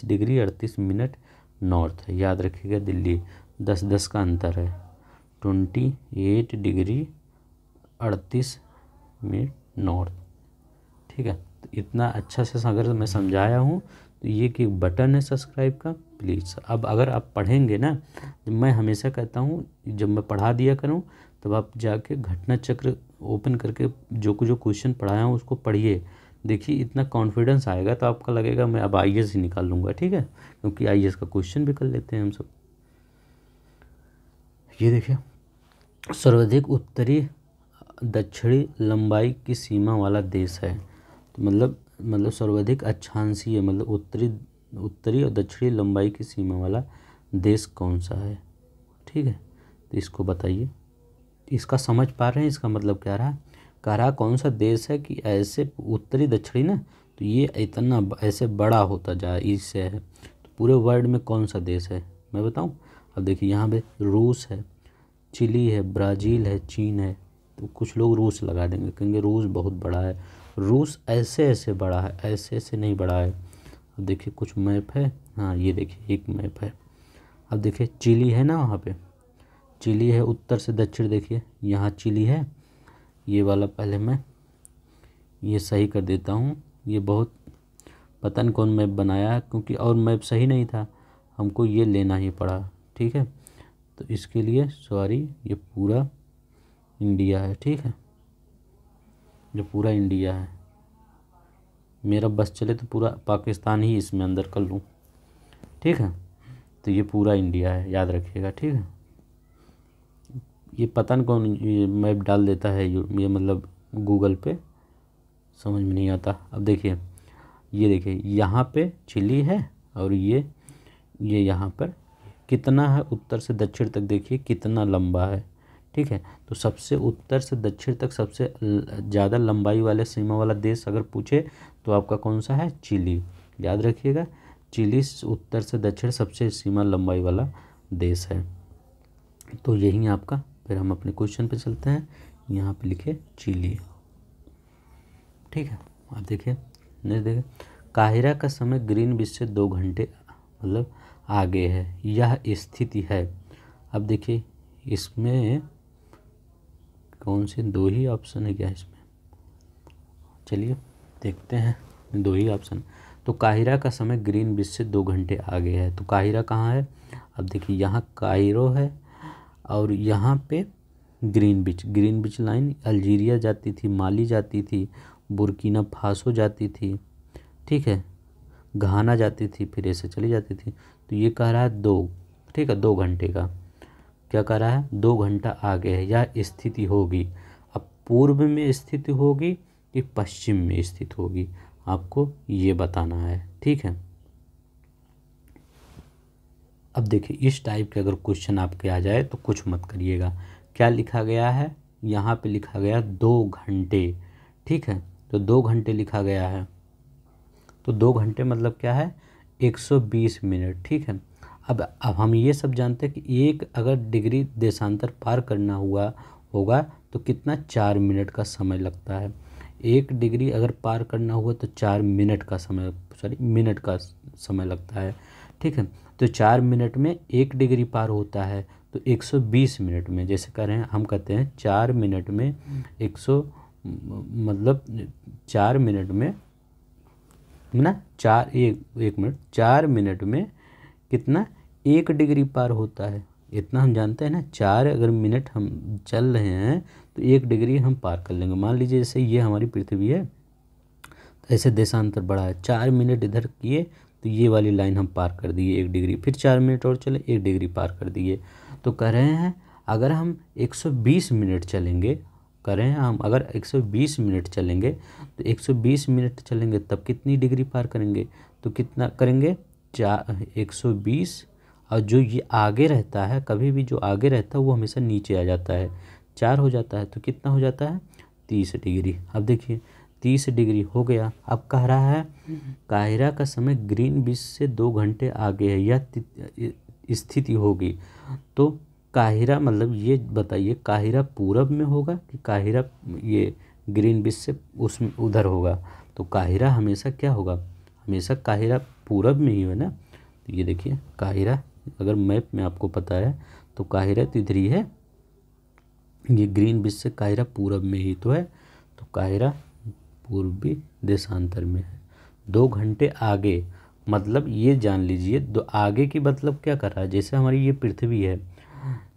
डिग्री 38 मिनट नॉर्थ है, याद रखिएगा दिल्ली 10 का अंतर है, 28 डिग्री 38 मिनट नॉर्थ, ठीक है। तो इतना अच्छा से अगर मैं समझाया हूँ, तो ये कि बटन है सब्सक्राइब का, प्लीज़। अब अगर आप पढ़ेंगे ना, मैं हमेशा कहता हूँ जब मैं पढ़ा दिया करूँ तब आप जाके घटना चक्र ओपन करके जो क्वेश्चन पढ़ाया हूँ उसको पढ़िए, देखिए इतना कॉन्फिडेंस आएगा तो आपका लगेगा मैं अब IAS ही निकाल लूँगा, ठीक है, क्योंकि IAS का क्वेश्चन भी कर लेते हैं हम सब। ये देखिए सर्वाधिक उत्तरी दक्षिणी लंबाई की सीमा वाला देश है, तो मतलब सर्वाधिक अक्षांशीय, मतलब उत्तरी और दक्षिणी लंबाई की सीमा वाला देश कौन सा है, ठीक है। तो इसको बताइए, इसका समझ पा रहे हैं, इसका मतलब क्या रहा, कह रहा कौन सा देश है कि ऐसे उत्तरी दक्षिणी ना, तो ये इतना ऐसे बड़ा होता जाए इससे है, तो पूरे वर्ल्ड में कौन सा देश है मैं बताऊं। अब देखिए यहाँ पे रूस है, चिली है, ब्राज़ील है, चीन है, तो कुछ लोग रूस लगा देंगे, कहेंगे रूस बहुत बड़ा है, रूस ऐसे ऐसे बड़ा है, ऐसे ऐसे नहीं बड़ा है। अब देखिए कुछ मैप है, हाँ ये देखिए एक मैप है, अब देखिए चिली है ना, वहाँ पे चिली है, उत्तर से दक्षिण देखिए यहाँ चिली है, ये वाला पहले मैं ये सही कर देता हूँ, ये बहुत पता नहीं कौन मैप बनाया है, क्योंकि और मैप सही नहीं था, हमको ये लेना ही पड़ा, ठीक है। तो इसके लिए सॉरी, ये पूरा इंडिया है, ठीक है, जो पूरा इंडिया है, मेरा बस चले तो पूरा पाकिस्तान ही इसमें अंदर कर लूँ, ठीक है। तो ये पूरा इंडिया है, याद रखिएगा, ठीक है। ये पता नहीं कौन ये मैप डाल देता है, ये मतलब गूगल पे समझ में नहीं आता। अब देखिए ये देखिए यहाँ पे चिली है, और ये यहाँ पर कितना है, उत्तर से दक्षिण तक देखिए कितना लंबा है, ठीक है। तो सबसे उत्तर से दक्षिण तक सबसे ज़्यादा लंबाई वाले सीमा वाला देश अगर पूछे तो आपका कौन सा है, चिली, याद रखिएगा चिली उत्तर से दक्षिण सबसे सीमा लंबाई वाला देश है। तो यही आपका, फिर हम अपने क्वेश्चन पे चलते हैं। यहाँ पे लिखे चिली, ठीक है। आप देखिए, नेक्स्ट देखिए, काहिरा का समय ग्रीनविच से 2 घंटे मतलब आगे है, यह स्थिति है। अब देखिए इसमें कौन से 2 ही ऑप्शन है क्या इसमें, चलिए देखते हैं। 2 ही ऑप्शन। तो काहिरा का समय ग्रीनविच से 2 घंटे आगे है। तो काहिरा कहाँ है, अब देखिए यहाँ कायरो है और यहाँ पे ग्रीनविच लाइन अल्जीरिया जाती थी, माली जाती थी, बुर्किना फासो जाती थी, ठीक है, घाना जाती थी, फिर ऐसे चली जाती थी। तो ये कह रहा है 2, ठीक है, 2 घंटे का क्या कह रहा है, 2 घंटा आगे है, यह स्थिति होगी। अब पूर्व में स्थित होगी कि पश्चिम में स्थित होगी, आपको ये बताना है, ठीक है। अब देखिए इस टाइप के अगर क्वेश्चन आपके आ जाए तो कुछ मत करिएगा। क्या लिखा गया है, यहाँ पे लिखा गया 2 घंटे, ठीक है। तो 2 घंटे लिखा गया है, तो 2 घंटे मतलब क्या है, 120 मिनट, ठीक है। अब हम ये सब जानते हैं कि एक अगर डिग्री देशांतर पार करना होगा तो कितना, 4 मिनट का समय लगता है। 1 डिग्री अगर पार करना हुआ तो 4 मिनट का समय लगता है, ठीक है। तो 4 मिनट में 1 डिग्री पार होता है, तो 120 मिनट में, जैसे कह रहे हैं, हम कहते हैं 4 मिनट में 4 मिनट में ना, 4 मिनट में कितना, 1 डिग्री पार होता है, इतना हम जानते हैं ना। 4 अगर मिनट हम चल रहे हैं तो 1 डिग्री हम पार कर लेंगे। मान लीजिए जैसे ये हमारी पृथ्वी है, तो ऐसे देशांतर बढ़ा है, 4 मिनट इधर किए तो ये वाली लाइन हम पार कर दिए 1 डिग्री, फिर 4 मिनट और चले 1 डिग्री पार कर दिए। तो कह रहे हैं अगर हम 120 मिनट चलेंगे, कह रहे हैं हम अगर 120 मिनट चलेंगे तो 120 मिनट चलेंगे तब कितनी डिग्री पार करेंगे, तो कितना करेंगे, 120, और जो ये आगे रहता है, कभी भी जो आगे रहता है वो हमेशा नीचे आ जाता है, 4 हो जाता है, तो कितना हो जाता है, 30 डिग्री। अब देखिए 30 डिग्री हो गया। अब कह रहा है काहिरा का समय ग्रीनविच से 2 घंटे आगे है, यह स्थिति होगी। तो काहिरा मतलब ये बताइए, काहिरा पूरब में होगा कि काहिरा ये ग्रीनविच से उसमें उधर होगा। तो काहिरा हमेशा क्या होगा, हमेशा काहिरा पूरब में ही है ना। तो ये देखिए काहिरा, अगर मैप में आपको पता है तो काहिरा तो इधर ही है, ये ग्रीनविच से काहिरा पूरब में ही तो है, तो काहिरा पूर्वी देशांतर में है। 2 घंटे आगे मतलब ये जान लीजिए, दो आगे की मतलब क्या कर रहा है, जैसे हमारी ये पृथ्वी है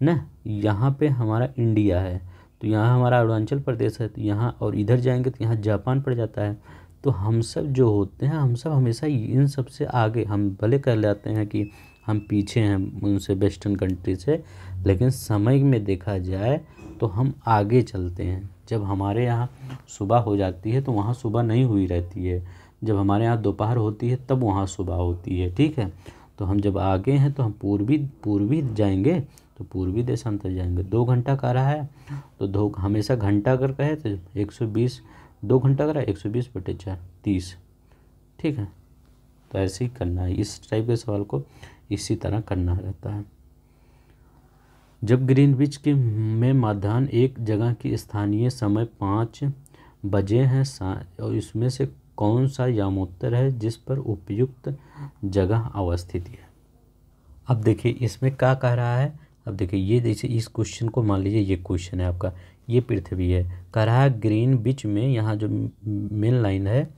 ना, यहाँ पे हमारा इंडिया है, तो यहाँ हमारा अरुणाचल प्रदेश है, तो यहाँ और इधर जाएंगे तो यहाँ जापान पड़ जाता है। तो हम सब जो होते हैं, हम सब हमेशा इन सब से आगे, हम भले कर लेते हैं कि हम पीछे हैं उनसे, वेस्टर्न कंट्री से, लेकिन समय में देखा जाए तो हम आगे चलते हैं। जब हमारे यहाँ सुबह हो जाती है तो वहाँ सुबह नहीं हुई रहती है, जब हमारे यहाँ दोपहर होती है तब वहाँ सुबह होती है, ठीक है। तो हम जब आगे हैं तो हम पूर्वी जाएंगे, तो पूर्वी देशांतर जाएंगे। 2 घंटा का रहा है तो 2 हमेशा घंटा अगर कहे तो 120, 2 घंटा का रहा 120/4 30, ठीक है। तो ऐसे ही करना है, इस टाइप के सवाल को इसी तरह करना रहता है। जब ग्रीनविच के में मध्याह्न एक जगह की स्थानीय समय 5 बजे हैं, और इसमें से कौन सा यामोत्तर है जिस पर उपयुक्त जगह अवस्थित है। अब देखिए इसमें क्या कह रहा है, अब देखिए ये जैसे इस क्वेश्चन को मान लीजिए, ये क्वेश्चन है आपका, ये पृथ्वी है, कह रहा है ग्रीनविच में, यहाँ जो मेन लाइन है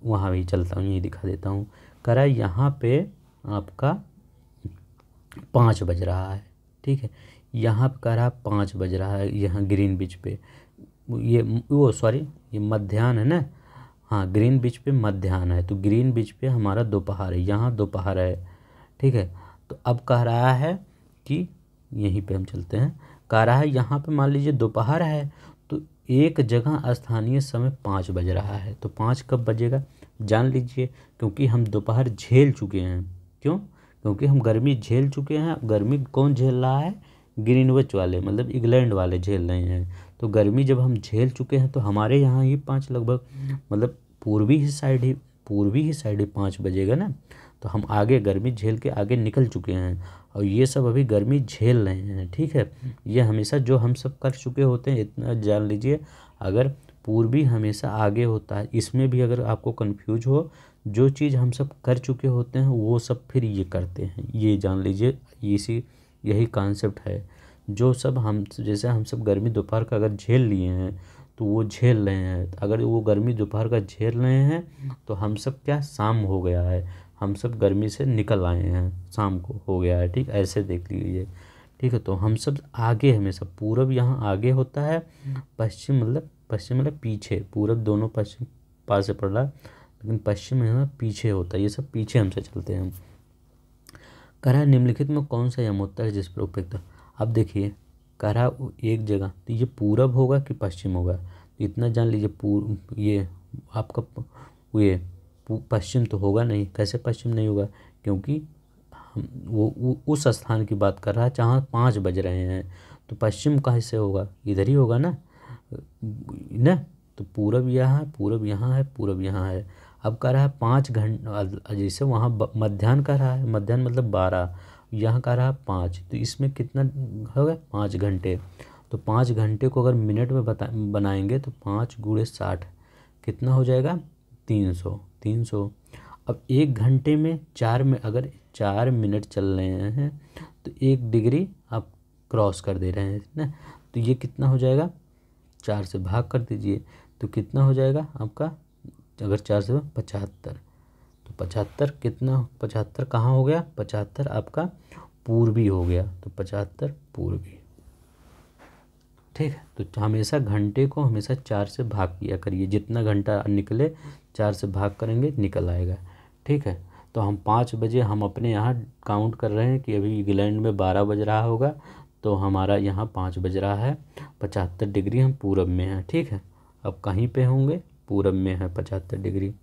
वहाँ भी चलता हूँ, ये दिखा देता हूँ। कह रहा है यहाँ पे आपका 5 बज रहा है, ठीक है, यहाँ पर कह रहा है 5 बज रहा है, यहाँ ग्रीनविच पे, ये मध्याह्न है ना, हाँ ग्रीनविच पे मध्याह्न है, तो ग्रीनविच पे हमारा दोपहर है, यहाँ दोपहर है, ठीक है। तो अब कह रहा है कि यहीं पे हम चलते हैं, कह रहा है यहाँ पे मान लीजिए दोपहर है, तो एक जगह स्थानीय समय 5 बज रहा है, तो 5 कब बजेगा जान लीजिए, क्योंकि हम दोपहर झेल चुके हैं। क्यों, क्योंकि हम गर्मी झेल चुके हैं। गर्मी कौन झेल रहा है, ग्रीनविच वाले, मतलब इंग्लैंड वाले झेल रहे हैं। तो गर्मी जब हम झेल चुके हैं तो हमारे यहाँ ही 5 लगभग, मतलब पूर्वी ही साइड ही 5 बजेगा ना। तो हम आगे गर्मी झेल के आगे निकल चुके हैं और ये सब अभी गर्मी झेल रहे हैं। ठीक है, ये हमेशा जो हम सब कर चुके होते हैं इतना जान लीजिए। अगर पूर्वी हमेशा आगे होता है, इसमें भी अगर आपको कंफ्यूज हो, जो चीज़ हम सब कर चुके होते हैं वो सब फिर ये करते हैं, ये जान लीजिए। यही कॉन्सेप्ट है। जो सब हम जैसे हम सब गर्मी दोपहर का अगर झेल लिए हैं तो वो झेल रहे हैं। अगर वो गर्मी दोपहर का झेल रहे हैं तो हम सब क्या, शाम हो गया है, हम सब गर्मी से निकल आए हैं, शाम को हो गया है। ठीक, ऐसे देख लीजिए। ठीक है, तो हम सब आगे, हमेशा पूरब यहाँ आगे होता है, पश्चिम मतलब पीछे। पूरब दोनों पश्चिम पास से पड़ रहा है, लेकिन पश्चिम यहाँ पीछे होता है। ये सब पीछे हमसे चलते हैं। कह रहा है निम्नलिखित में कौन सा यमोत्तर है जिस पर उपयुक्त। अब देखिए, कह रहा एक जगह, तो ये पूरब होगा कि पश्चिम होगा, तो इतना जान लीजिए। ये आपका ये पश्चिम तो होगा नहीं। कैसे पश्चिम नहीं होगा, क्योंकि वो उस स्थान की बात कर रहा है जहाँ 5 बज रहे हैं, तो पश्चिम कहाँ से होगा, इधर ही होगा ना। तो पूरब यहाँ है, पूरब यहाँ है, पूरब यहाँ है। अब कह रहा है 5 घंटे, जैसे वहाँ मध्याह्न कह रहा है, मध्याह्न मतलब 12, यहाँ कह रहा है 5, तो इसमें कितना होगा, 5 घंटे। तो 5 घंटे को अगर मिनट में बनाएंगे तो 5 × 60 कितना हो जाएगा, 300। अब 1 घंटे में अगर 4 मिनट चल रहे हैं तो 1 डिग्री आप क्रॉस कर दे रहे हैं ना। तो ये कितना हो जाएगा, 4 से भाग कर दीजिए, तो कितना हो जाएगा आपका, अगर 4 से 75, तो 75 कितना, 75 कहाँ हो गया, 75 आपका पूर्वी हो गया, तो 75 पूर्वी। ठीक है, तो हमेशा घंटे को हमेशा 4 से भाग किया करिए, जितना घंटा निकले 4 से भाग करेंगे निकल आएगा। ठीक है, तो हम 5 बजे हम अपने यहाँ काउंट कर रहे हैं कि अभी इंग्लैंड में 12 बज रहा होगा, तो हमारा यहाँ 5 बज रहा है, 75 डिग्री हम पूरब में हैं। ठीक है, अब कहीं पे होंगे, पूरब में है 75 डिग्री।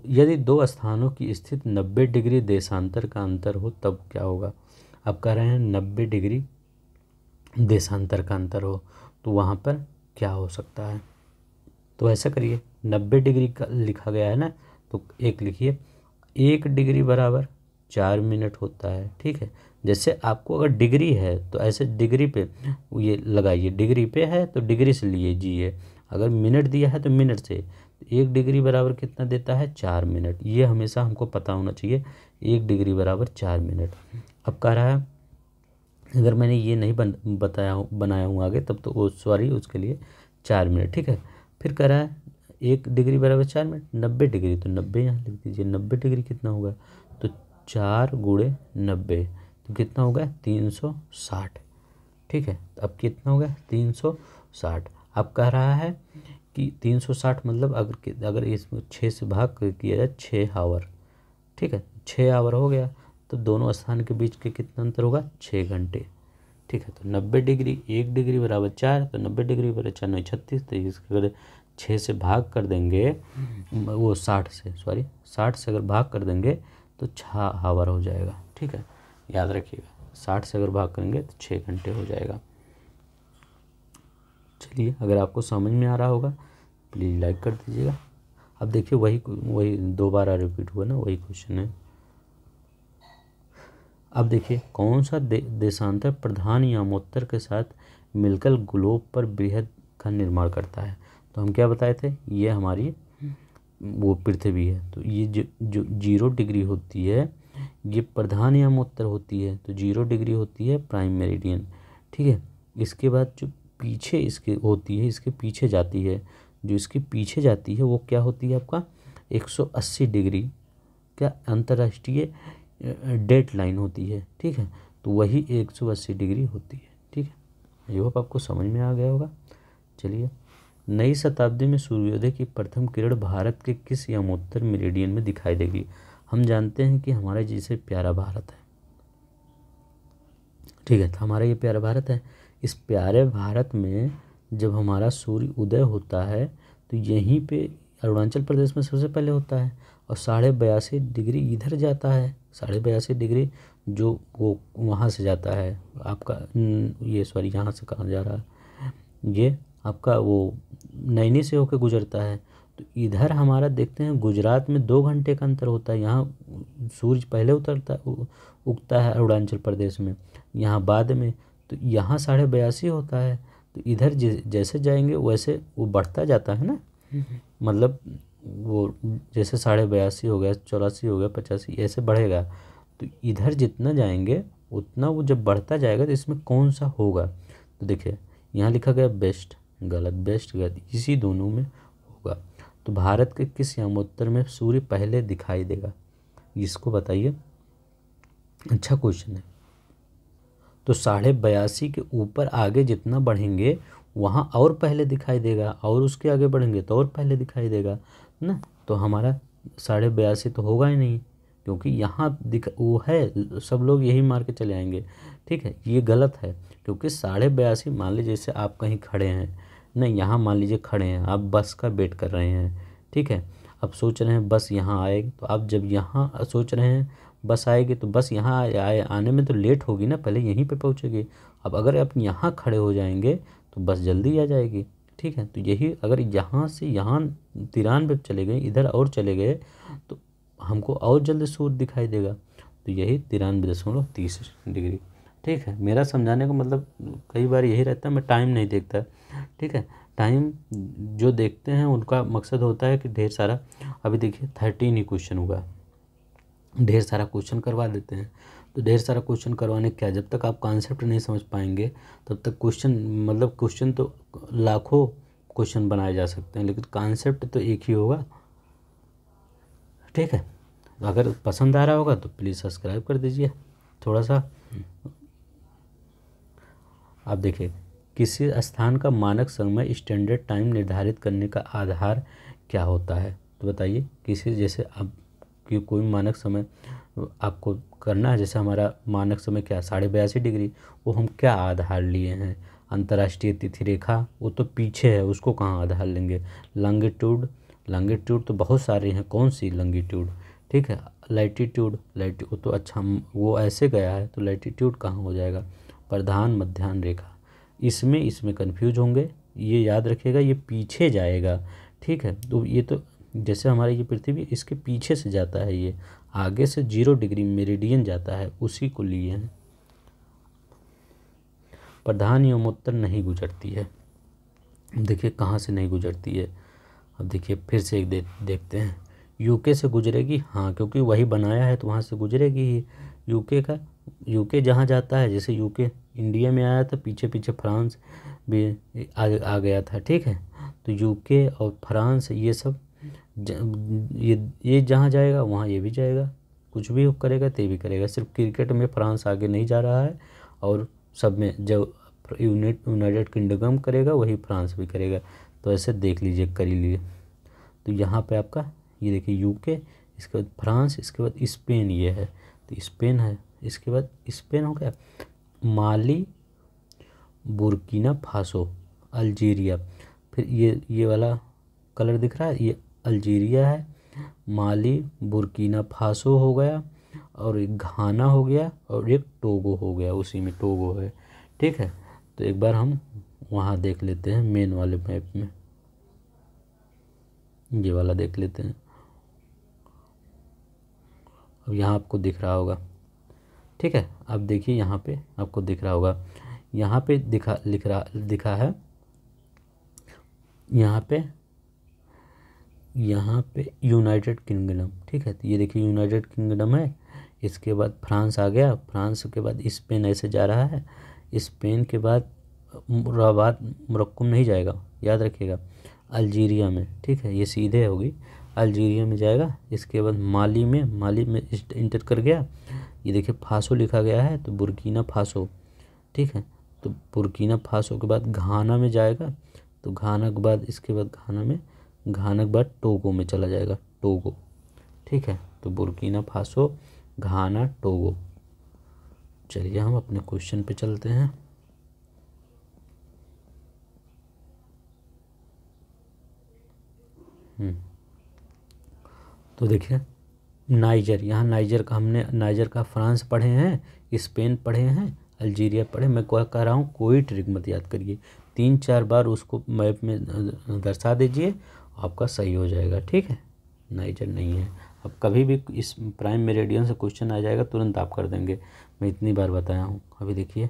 यदि 2 स्थानों की स्थिति 90 डिग्री देशांतर का अंतर हो तब क्या होगा। अब कह रहे हैं 90 डिग्री देशांतर का अंतर हो तो वहाँ पर क्या हो सकता है। तो ऐसा करिए, 90 डिग्री का लिखा गया है ना, तो एक लिखिए, 1 डिग्री बराबर 4 मिनट होता है। ठीक है, जैसे आपको अगर डिग्री है तो ऐसे डिग्री पे ये लगाइए, डिग्री पे है तो डिग्री से लीजिए, अगर मिनट दिया है तो मिनट से। 1 डिग्री बराबर कितना देता है, 4 मिनट। ये हमेशा हमको पता होना चाहिए, 1 डिग्री बराबर 4 मिनट। अब कह रहा है, अगर मैंने ये नहीं बनाया हूँ आगे तब तो सॉरी, उसके लिए 4 मिनट। ठीक है, फिर कह रहा है 1 डिग्री बराबर 4 मिनट, 90 डिग्री, तो 90 यहाँ लिख दीजिए। 90 डिग्री कितना होगा, तो 4 × 90, तो कितना होगा, 360। ठीक है, अब कितना होगा, 360। अब कह रहा है कि 360 मतलब अगर इसमें 6 से भाग किया जाए 6 आवर। ठीक है, 6 आवर हो गया, तो दोनों स्थान के बीच के कितना अंतर होगा, 6 घंटे। ठीक है, तो 90 डिग्री, 1 डिग्री बराबर 4, तो 90 डिग्री बराबर 4 9 36, तो इसके अगर 6 से भाग कर देंगे, वो 60 से अगर भाग कर देंगे तो 6 आवर हो जाएगा। ठीक है, याद रखिएगा, 60 से अगर भाग करेंगे तो 6 घंटे हो जाएगा। चलिए, अगर आपको समझ में आ रहा होगा प्लीज़ लाइक कर दीजिएगा। अब देखिए, वही दोबारा रिपीट हुआ ना, वही क्वेश्चन है। अब देखिए, कौन सा देशांतर प्रधान यमोत्तर के साथ मिलकर ग्लोब पर बृहद का निर्माण करता है। तो हम क्या बताए थे, ये हमारी वो पृथ्वी है, तो ये जो 0 डिग्री होती है ये प्रधान यमोत्तर होती है, तो 0 डिग्री होती है प्राइम मेरिडियन। ठीक है, इसके बाद जो पीछे इसके होती है, इसके पीछे जाती है, जो इसके पीछे जाती है वो क्या होती है आपका 180 डिग्री क्या अंतर्राष्ट्रीय डेट लाइन होती है। ठीक है, तो वही 180 डिग्री होती है। ठीक है, आई होप आपको समझ में आ गया होगा। चलिए, नई शताब्दी में सूर्योदय की प्रथम किरण भारत के किस यमोत्तर मेरिडियन में दिखाई देगी। हम जानते हैं कि हमारा जैसे प्यारा भारत है। ठीक है, तो हमारा ये प्यारा भारत है, इस प्यारे भारत में जब हमारा सूर्य उदय होता है तो यहीं पे अरुणाचल प्रदेश में सबसे पहले होता है, और 82.5 डिग्री इधर जाता है, 82.5 डिग्री जो वो वहाँ से जाता है आपका ये सॉरी यहाँ से कहाँ जा रहा है, ये आपका वो नैनी से होकर गुजरता है, तो इधर हमारा देखते हैं गुजरात में 2 घंटे का अंतर होता है। यहाँ सूरज पहले उगता है अरुणाचल प्रदेश में, यहाँ बाद में। तो यहाँ 82.5 होता है। तो इधर जैसे जाएंगे वैसे वो बढ़ता जाता है ना, मतलब वो जैसे 82.5 हो गया, 84 हो गया, 85 ऐसे बढ़ेगा। तो इधर जितना जाएंगे उतना वो जब बढ़ता जाएगा तो इसमें कौन सा होगा। तो देखिए यहाँ लिखा गया बेस्ट गलत, बेस्ट गलत, इसी दोनों में होगा। तो भारत के किस यमोत्तर में सूर्य पहले दिखाई देगा, इसको बताइए। अच्छा क्वेश्चन है। तो 82.5 के ऊपर आगे जितना बढ़ेंगे वहाँ और पहले दिखाई देगा, और उसके आगे बढ़ेंगे तो और पहले दिखाई देगा ना। तो हमारा 82.5 तो होगा ही नहीं, क्योंकि यहाँ वो है, सब लोग यही मार के चले आएंगे। ठीक है, ये गलत है, क्योंकि 82.5 मान लीजिए जैसे आप कहीं खड़े हैं, नहीं यहाँ मान लीजिए खड़े हैं, आप बस का वेट कर रहे हैं। ठीक है, अब सोच रहे हैं बस यहाँ आएगी, तो आप जब यहाँ सोच रहे हैं बस आएगी, तो बस यहाँ आने में तो लेट होगी ना, पहले यहीं पे पहुँचेगी। अब अगर आप यहाँ खड़े हो जाएंगे तो बस जल्दी आ जाएगी। ठीक है, तो यही अगर यहाँ से यहाँ 93 चले गए, इधर और चले गए तो हमको और जल्दी सूर्य दिखाई देगा। तो यही 93.30 डिग्री। ठीक है, मेरा समझाने का मतलब कई बार यही रहता है, मैं टाइम नहीं देखता। ठीक है, टाइम जो देखते हैं उनका मकसद होता है कि ढेर सारा, अभी देखिए 13 ही क्वेश्चन हुआ, ढेर सारा क्वेश्चन करवा देते हैं। तो ढेर सारा क्वेश्चन करवाने क्या, जब तक आप कॉन्सेप्ट नहीं समझ पाएंगे तब तक क्वेश्चन, मतलब क्वेश्चन तो लाखों क्वेश्चन बनाए जा सकते हैं, लेकिन कॉन्सेप्ट तो एक ही होगा। ठीक है, अगर पसंद आ रहा होगा तो प्लीज़ सब्सक्राइब कर दीजिए थोड़ा सा। आप देखिए, किसी स्थान का मानक समय स्टैंडर्ड टाइम निर्धारित करने का आधार क्या होता है। तो बताइए, किसी जैसे अब कि कोई मानक समय आपको करना है, जैसे हमारा मानक समय क्या 82.5 डिग्री, वो हम क्या आधार लिए हैं, अंतर्राष्ट्रीय तिथि रेखा, वो तो पीछे है, उसको कहाँ आधार लेंगे। लॉन्गिट्यूड, लॉन्गिट्यूड तो बहुत सारे हैं, कौन सी लॉन्गिट्यूड। ठीक है, लैटिट्यूड, वो तो अच्छा वो ऐसे गया है, तो लैटिट्यूड कहाँ हो जाएगा। प्रधान मध्याह्न रेखा, इसमें कन्फ्यूज होंगे, ये याद रखिएगा, ये पीछे जाएगा। ठीक है, तो ये तो जैसे हमारी ये पृथ्वी इसके पीछे से जाता है, ये आगे से 0 डिग्री मेरिडियन जाता है, उसी को लिए हैं। प्रधान यमोत्तर नहीं गुजरती है, देखिए कहाँ से नहीं गुजरती है। अब देखिए फिर से एक देखते हैं, यूके से गुजरेगी, हाँ क्योंकि वही बनाया है तो वहाँ से गुजरेगी ही। यूके जहाँ जाता है, जैसे यूके इंडिया में आया था, पीछे पीछे फ्रांस भी आ गया था। ठीक है, तो यूके और फ्रांस ये सब ये जहाँ जाएगा वहाँ ये भी जाएगा, कुछ भी करेगा तो ये भी करेगा। सिर्फ क्रिकेट में फ्रांस आगे नहीं जा रहा है, और सब में जब यूनाइटेड किंगडम करेगा वही फ्रांस भी करेगा। तो ऐसे देख लीजिए, कर ही लीजिए। तो यहाँ पे आपका ये देखिए यूके, इसके बाद फ्रांस, इसके बाद स्पेन, ये है तो स्पेन है, इसके बाद स्पेन हो गया, माली, बुर्किना फासो, अल्जीरिया, फिर ये वाला कलर दिख रहा है, ये अल्जीरिया है, माली, बुर्किना फासो हो गया, और एक घाना हो गया, और एक टोगो हो गया, उसी में टोगो है। ठीक है, तो एक बार हम वहाँ देख लेते हैं मेन वाले मैप में, ये वाला देख लेते हैं। अब यहाँ आपको दिख रहा होगा। ठीक है, अब देखिए यहाँ पे आपको दिख रहा होगा, यहाँ पे दिखा है, यहाँ पे यूनाइटेड किंगडम। ठीक है, तो ये देखिए यूनाइटेड किंगडम है, इसके बाद फ्रांस आ गया, फ्रांस के बाद स्पेन ऐसे जा रहा है, स्पेन के बाद मोरक्को नहीं जाएगा, याद रखिएगा, अल्जीरिया में। ठीक है, ये सीधे होगी, अल्जीरिया में जाएगा, इसके बाद माली में इंटर कर गया, ये देखिए फासो लिखा गया है, तो बुर्किना फासो। ठीक है, तो बुर्किना फासो के बाद घाना में जाएगा, तो घाना के बाद इसके बाद घाना के बाद टोगो में चला जाएगा, टोगो। ठीक है, तो बुर्किना फासो, घाना, टोगो। चलिए हम अपने क्वेश्चन पे चलते हैं। तो देखिए नाइजर, यहाँ नाइजर का फ्रांस पढ़े हैं, स्पेन पढ़े हैं, अल्जीरिया पढ़े। मैं कह रहा हूँ कोई ट्रिक मत याद करिए, 3-4 बार उसको मैप में दर्शा दीजिए आपका सही हो जाएगा। ठीक है, नाइजर नहीं है। अब कभी भी इस प्राइम मेरिडियन से क्वेश्चन आ जाएगा तुरंत आप कर देंगे, मैं इतनी बार बताया हूँ। अभी देखिए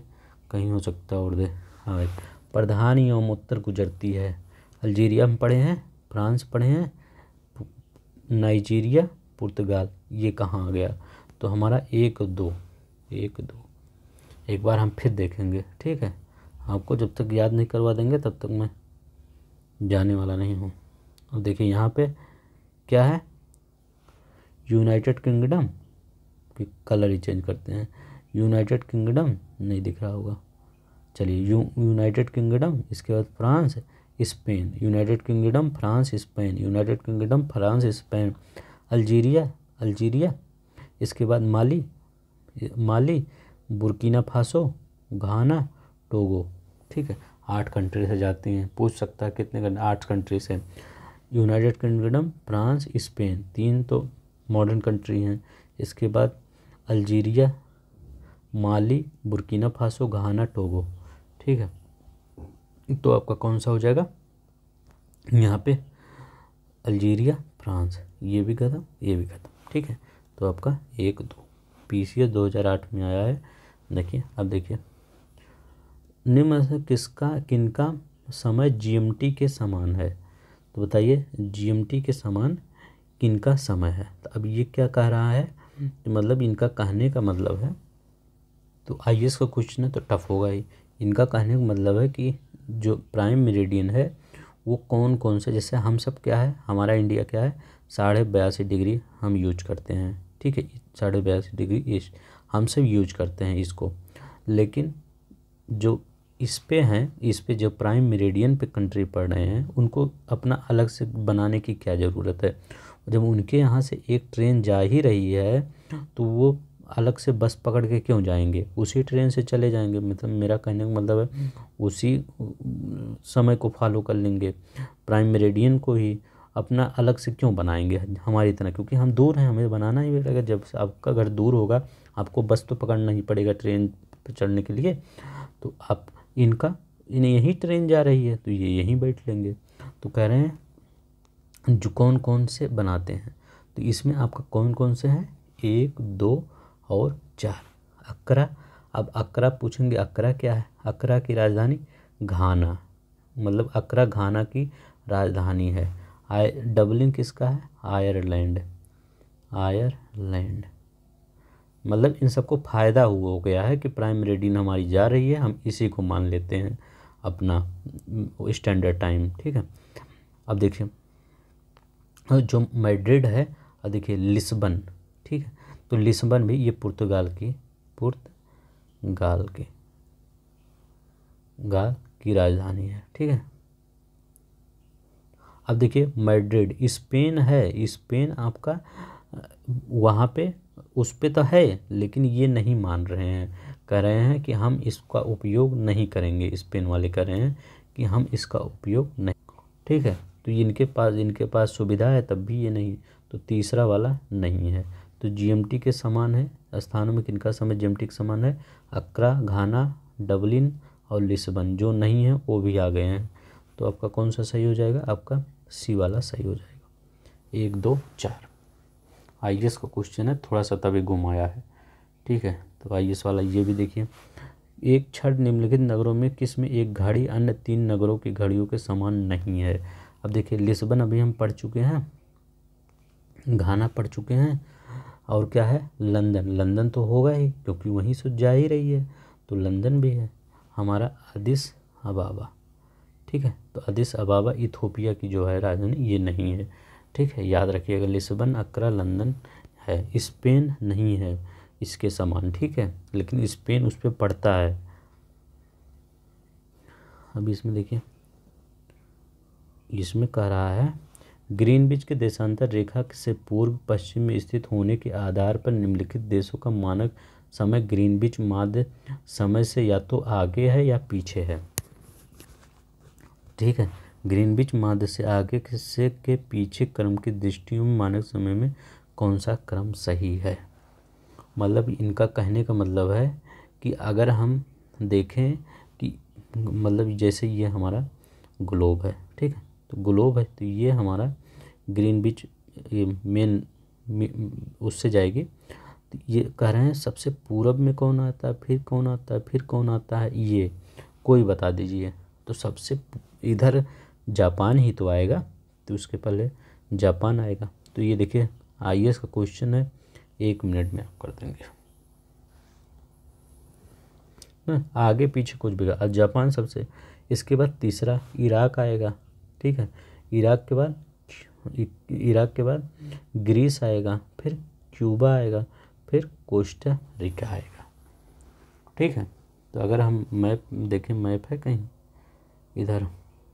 कहीं हो सकता है और दे। हाँ भाई, प्रधान एवं उत्तर गुजरती है। अल्जीरिया में पढ़े हैं, फ्रांस पढ़े हैं, नाइजीरिया, पुर्तगाल, ये कहाँ आ गया? तो हमारा 1-2, 1-2 एक बार हम फिर देखेंगे। ठीक है, आपको जब तक याद नहीं करवा देंगे तब तक मैं जाने वाला नहीं हूँ। अब देखिए यहाँ पे क्या है, यूनाइटेड किंगडम, कि कलर ही चेंज करते हैं। यूनाइटेड किंगडम नहीं दिख रहा होगा, चलिए यूनाइटेड किंगडम, इसके बाद France, Spain, United kingdom, France, Spain, United kingdom, France, Spain, Algeria, Algeria, इसके बाद माली, माली, बुर्किना फासो, घाना, टोगो। ठीक है, 8 कंट्री से जाती हैं। पूछ सकता है कितने 8 कंट्री से। यूनाइटेड किंगडम, फ्रांस, स्पेन, 3 तो मॉडर्न कंट्री हैं। इसके बाद अल्जीरिया, माली, बुर्किना फासो, घाना, टोगो। ठीक है, तो आपका कौन सा हो जाएगा यहाँ पे? अल्जीरिया, फ्रांस, ये भी खत्म, ये भी खत्म। ठीक है, तो आपका 1-2 PCS 2008 में आया है। देखिए अब देखिए, निम्न से किनका समय GMT के समान है? तो बताइए GMT के समान किनका समय है? तो अब ये क्या कह रहा है, मतलब इनका कहने का मतलब है, तो IAS का क्वेश्चन है तो टफ होगा ही। इनका कहने का मतलब है कि जो प्राइम मेरिडियन है वो कौन कौन से, जैसे हम सब क्या है, हमारा इंडिया क्या है, 82.5 डिग्री हम यूज करते हैं। ठीक है, 82.5 डिग्री ईस्ट हम सब यूज करते हैं इसको। लेकिन जो इस पे हैं, इस पे जो प्राइम मेरिडियन पे कंट्री पढ़ रहे हैं उनको अपना अलग से बनाने की क्या ज़रूरत है? जब उनके यहाँ से एक ट्रेन जा ही रही है तो वो अलग से बस पकड़ के क्यों जाएंगे, उसी ट्रेन से चले जाएंगे। मतलब मेरा कहने का मतलब है उसी समय को फॉलो कर लेंगे, प्राइम मेरिडियन को ही अपना अलग से क्यों बनाएंगे हमारी तरह? क्योंकि हम दूर हैं, हमें बनाना ही पड़ेगा। जब आपका घर दूर होगा आपको बस तो पकड़ना ही पड़ेगा ट्रेन पर चढ़ने के लिए। तो आप इन्हें यही ट्रेन जा रही है तो ये यहीं बैठ लेंगे। तो कह रहे हैं जो कौन कौन से बनाते हैं, तो इसमें आपका कौन कौन से हैं, 1, 2 और 4, अक्रा। अब अक्रा पूछेंगे, अक्रा क्या है? अक्रा की राजधानी घाना, मतलब अक्रा घाना की राजधानी है। डबलिन किसका है? Ireland, Ireland. मतलब इन सबको फ़ायदा हुआ हो गया है कि प्राइम मेरिडियन हमारी जा रही है, हम इसी को मान लेते हैं अपना स्टैंडर्ड टाइम। ठीक है, अब देखिए जो मैड्रिड है, और देखिए लिस्बन। ठीक है, तो लिस्बन भी ये पुर्तगाल की राजधानी है। ठीक है, अब देखिए मैड्रिड स्पेन है, स्पेन आपका वहाँ पे उस पे तो है, लेकिन ये नहीं मान रहे हैं, कह रहे हैं कि हम इसका उपयोग नहीं करेंगे। स्पेन वाले कह रहे हैं कि हम इसका उपयोग नहीं। ठीक है, तो इनके पास सुविधा है तब भी ये नहीं, तो तीसरा वाला नहीं है। तो GMT के समान है, स्थानों में किनका समय GMT के समान है? अक्रा, घाना, डबलिन और लिस्बन। जो नहीं है वो भी आ गए हैं। तो आपका कौन सा सही हो जाएगा? आपका C वाला सही हो जाएगा। 1, 2, 4 IAS का क्वेश्चन है, थोड़ा सा तभी घुमाया है। ठीक है, तो IAS वाला ये भी देखिए, एक छड़ निम्नलिखित नगरों में किस में एक घड़ी अन्य 3 नगरों की घड़ियों के समान नहीं है? अब देखिए लिस्बन अभी हम पढ़ चुके हैं, घाना पढ़ चुके हैं, और क्या है? लंदन। लंदन तो होगा ही क्योंकि वहीं से जा ही रही है, तो लंदन भी है। हमारा अदिस अबाबा। ठीक है, तो अदिस अबाबा इथोपिया की जो है राजधानी, ये नहीं है। ठीक है, याद रखिएगा लिस्बन, अक्रा, लंदन है। स्पेन नहीं है इसके समान। ठीक है, लेकिन स्पेन उस पर पड़ता है। अभी इसमें देखिए, इसमें कह रहा है ग्रीनविच के देशांतर रेखा से पूर्व पश्चिम में स्थित होने के आधार पर निम्नलिखित देशों का मानक समय ग्रीनविच माध्य समय से या तो आगे है या पीछे है। ठीक है, ग्रीनविच माध्य से आगे से के पीछे क्रम की दृष्टि में मानक समय में कौन सा क्रम सही है? मतलब इनका कहने का मतलब है कि अगर हम देखें कि मतलब जैसे ये हमारा ग्लोब है, ठीक है, तो तो ग्लोब है, तो ये हमारा ग्रीनविच ये मेन उससे जाएगी। तो ये कह रहे हैं सबसे पूरब में कौन आता है, फिर कौन आता है, फिर कौन आता है, ये कोई बता दीजिए। तो सबसे इधर जापान ही तो आएगा, तो उसके पहले जापान आएगा। तो ये देखिए IAS का क्वेश्चन है, 1 मिनट में आप कर देंगे ना, आगे पीछे कुछ भी। जापान सबसे, इसके बाद तीसरा इराक आएगा, ठीक है। इराक के बाद ग्रीस आएगा, फिर क्यूबा आएगा, फिर कोस्टा रिका आएगा, ठीक है। तो अगर हम मैप देखें, मैप है कहीं, इधर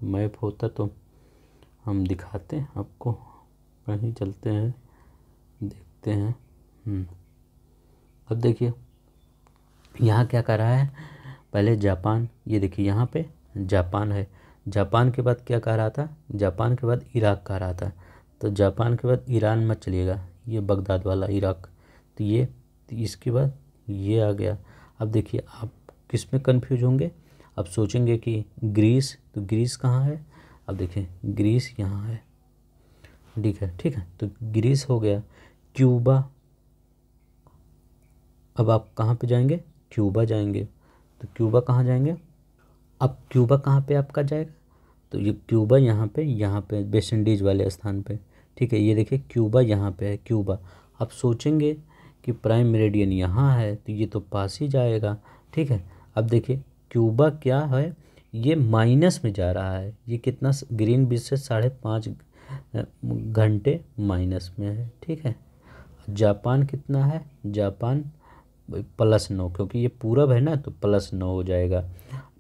मैप होता तो हम दिखाते हैं आपको, कहीं चलते हैं देखते हैं। अब देखिए यहाँ क्या कर रहा है, पहले जापान, ये देखिए यहाँ पे जापान है, जापान के बाद क्या कह रहा था, जापान के बाद इराक कह रहा था। तो जापान के बाद ईरान मत चलिएगा, ये बगदाद वाला इराक, तो ये, तो इसके बाद ये आ गया। अब देखिए आप किस में कन्फ्यूज होंगे, अब सोचेंगे कि ग्रीस, तो ग्रीस कहाँ है, अब देखिए ग्रीस यहाँ है, ठीक है। तो ग्रीस हो गया। क्यूबा, अब आप कहाँ पे जाएंगे, क्यूबा जाएंगे। तो क्यूबा कहाँ जाएंगे, अब क्यूबा कहाँ पे आपका जाएगा, तो ये क्यूबा यहाँ पे वेस्ट इंडीज़ वाले स्थान पे, ठीक है। ये देखिए क्यूबा यहाँ पे है, क्यूबा। आप सोचेंगे कि प्राइम मेरिडियन यहाँ है, तो ये तो पास ही जाएगा, ठीक है। अब देखिए क्यूबा क्या है, ये माइनस में जा रहा है, ये कितना, ग्रीनविच से 5.5 घंटे माइनस में है, ठीक है। जापान कितना है, जापान +9, क्योंकि ये पूरब है ना, तो +9 हो जाएगा।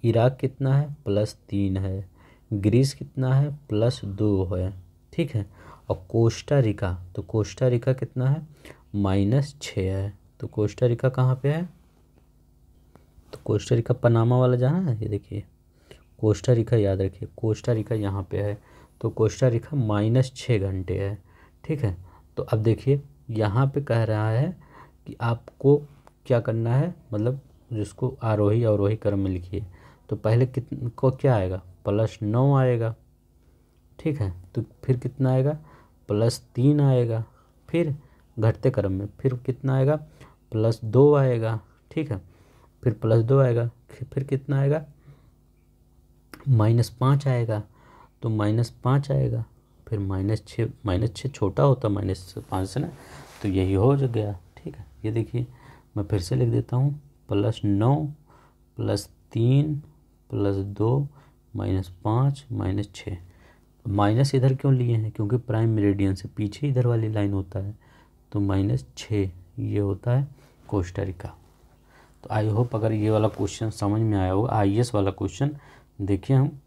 इराक कितना है, +3 है। ग्रीस कितना है, +2 है, ठीक है। और कोस्टा रिका, तो कोस्टा रिका कितना है, -6 है। तो कोस्टा रिका कहाँ पे है, तो कोस्टा रिका पनामा वाला जहाँ है, ये देखिए कोस्टा रिका, याद रखिए कोस्टा रिका यहाँ पे है। तो कोस्टा रिका -6 घंटे है, ठीक है। तो अब देखिए यहाँ पे कह रहा है कि आपको क्या करना है, मतलब जिसको आरोही अवरोही क्रम में लिखिए। तो पहले को क्या आएगा, +9 आएगा, ठीक है। तो फिर कितना आएगा, +3 आएगा, फिर घटते क्रम में फिर कितना आएगा, +2 आएगा, ठीक है। फिर +2 आएगा, फिर कितना आएगा, -5 आएगा, तो -5 आएगा, फिर -6 छोटा होता -5 से ना, तो यही हो गया, ठीक है। ये देखिए मैं फिर से लिख देता हूँ, +9 +3 +2 -5 -6। माइनस इधर क्यों लिए हैं, क्योंकि प्राइम मेरिडियन से पीछे इधर वाली लाइन होता है, तो -6 ये होता है कोस्टा रिका। तो आई होप अगर ये वाला क्वेश्चन समझ में आया होगा, IAS वाला क्वेश्चन, देखिए हम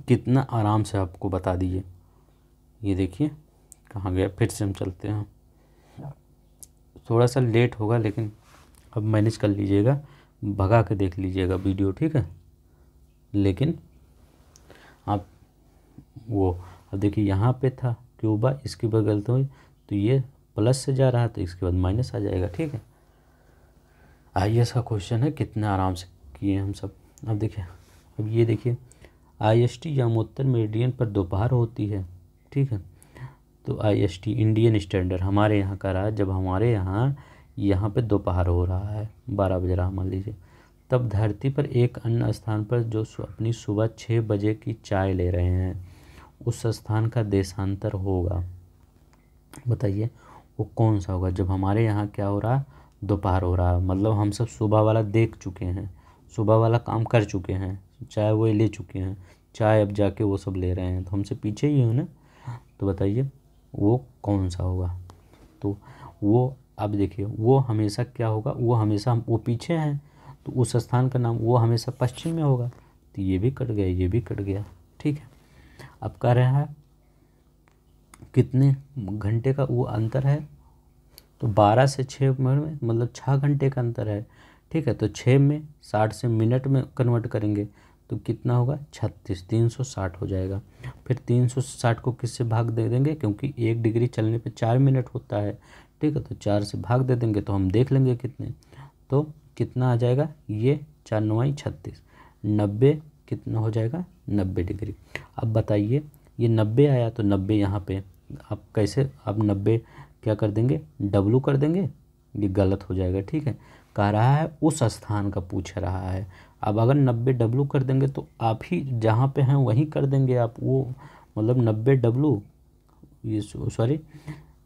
कितना आराम से आपको बता दिए। ये देखिए कहाँ गया, फिर से हम चलते हैं, थोड़ा सा लेट होगा लेकिन अब मैनेज कर लीजिएगा, भगा के देख लीजिएगा वीडियो, ठीक है। लेकिन आप वो, अब देखिए यहाँ पे था क्यूबा, इसकी बगल तो ये प्लस से जा रहा, तो इसके बाद माइनस आ जाएगा, ठीक है। IAS का क्वेश्चन है, कितने आराम से किए हम सब। अब देखिए, अब ये देखिए IST यामोत्तर मेरिडियन पर दोपहर होती है, ठीक है। तो IST इंडियन स्टैंडर्ड हमारे यहाँ का रहा है, जब हमारे यहाँ पे दोपहर हो रहा है, 12 बज रहा मान लीजिए, तब धरती पर एक अन्य स्थान पर जो अपनी सुबह 6 बजे की चाय ले रहे हैं, उस स्थान का देशांतर होगा, बताइए वो कौन सा होगा। जब हमारे यहाँ क्या हो रहा है, दोपहर हो रहा है, मतलब हम सब सुबह वाला देख चुके हैं, सुबह वाला काम कर चुके हैं, चाय वो ले चुके हैं, चाय अब जाके वो सब ले रहे हैं, तो हमसे पीछे ही हो ना। तो बताइए वो कौन सा होगा। तो वो अब देखिए वो हमेशा क्या होगा, वो हमेशा वो पीछे हैं, तो उस स्थान का नाम वो हमेशा पश्चिम में होगा। तो ये भी कट गया, ये भी कट गया, ठीक है। अब कह रहा है कितने घंटे का वो अंतर है, तो 12 से 6 में मतलब 6 घंटे का अंतर है, ठीक है। तो 6 में 60 से मिनट में कन्वर्ट करेंगे तो कितना होगा, 36, 360 हो जाएगा। फिर 360 को किससे भाग दे देंगे, क्योंकि 1 डिग्री चलने पे 4 मिनट होता है, ठीक है। तो 4 से भाग दे देंगे तो हम देख लेंगे कितने, तो कितना आ जाएगा, ये 4 9 36, 90 कितना हो जाएगा, 90 डिग्री। अब बताइए ये 90 आया तो 90 यहाँ पे आप कैसे, आप 90 क्या कर देंगे, W कर देंगे, ये गलत हो जाएगा। ठीक है, कह रहा है उस स्थान का पूछ रहा है। अब अगर 90 W कर देंगे तो आप ही जहाँ पे हैं वहीं कर देंगे आप, वो मतलब 90 W, ये सॉरी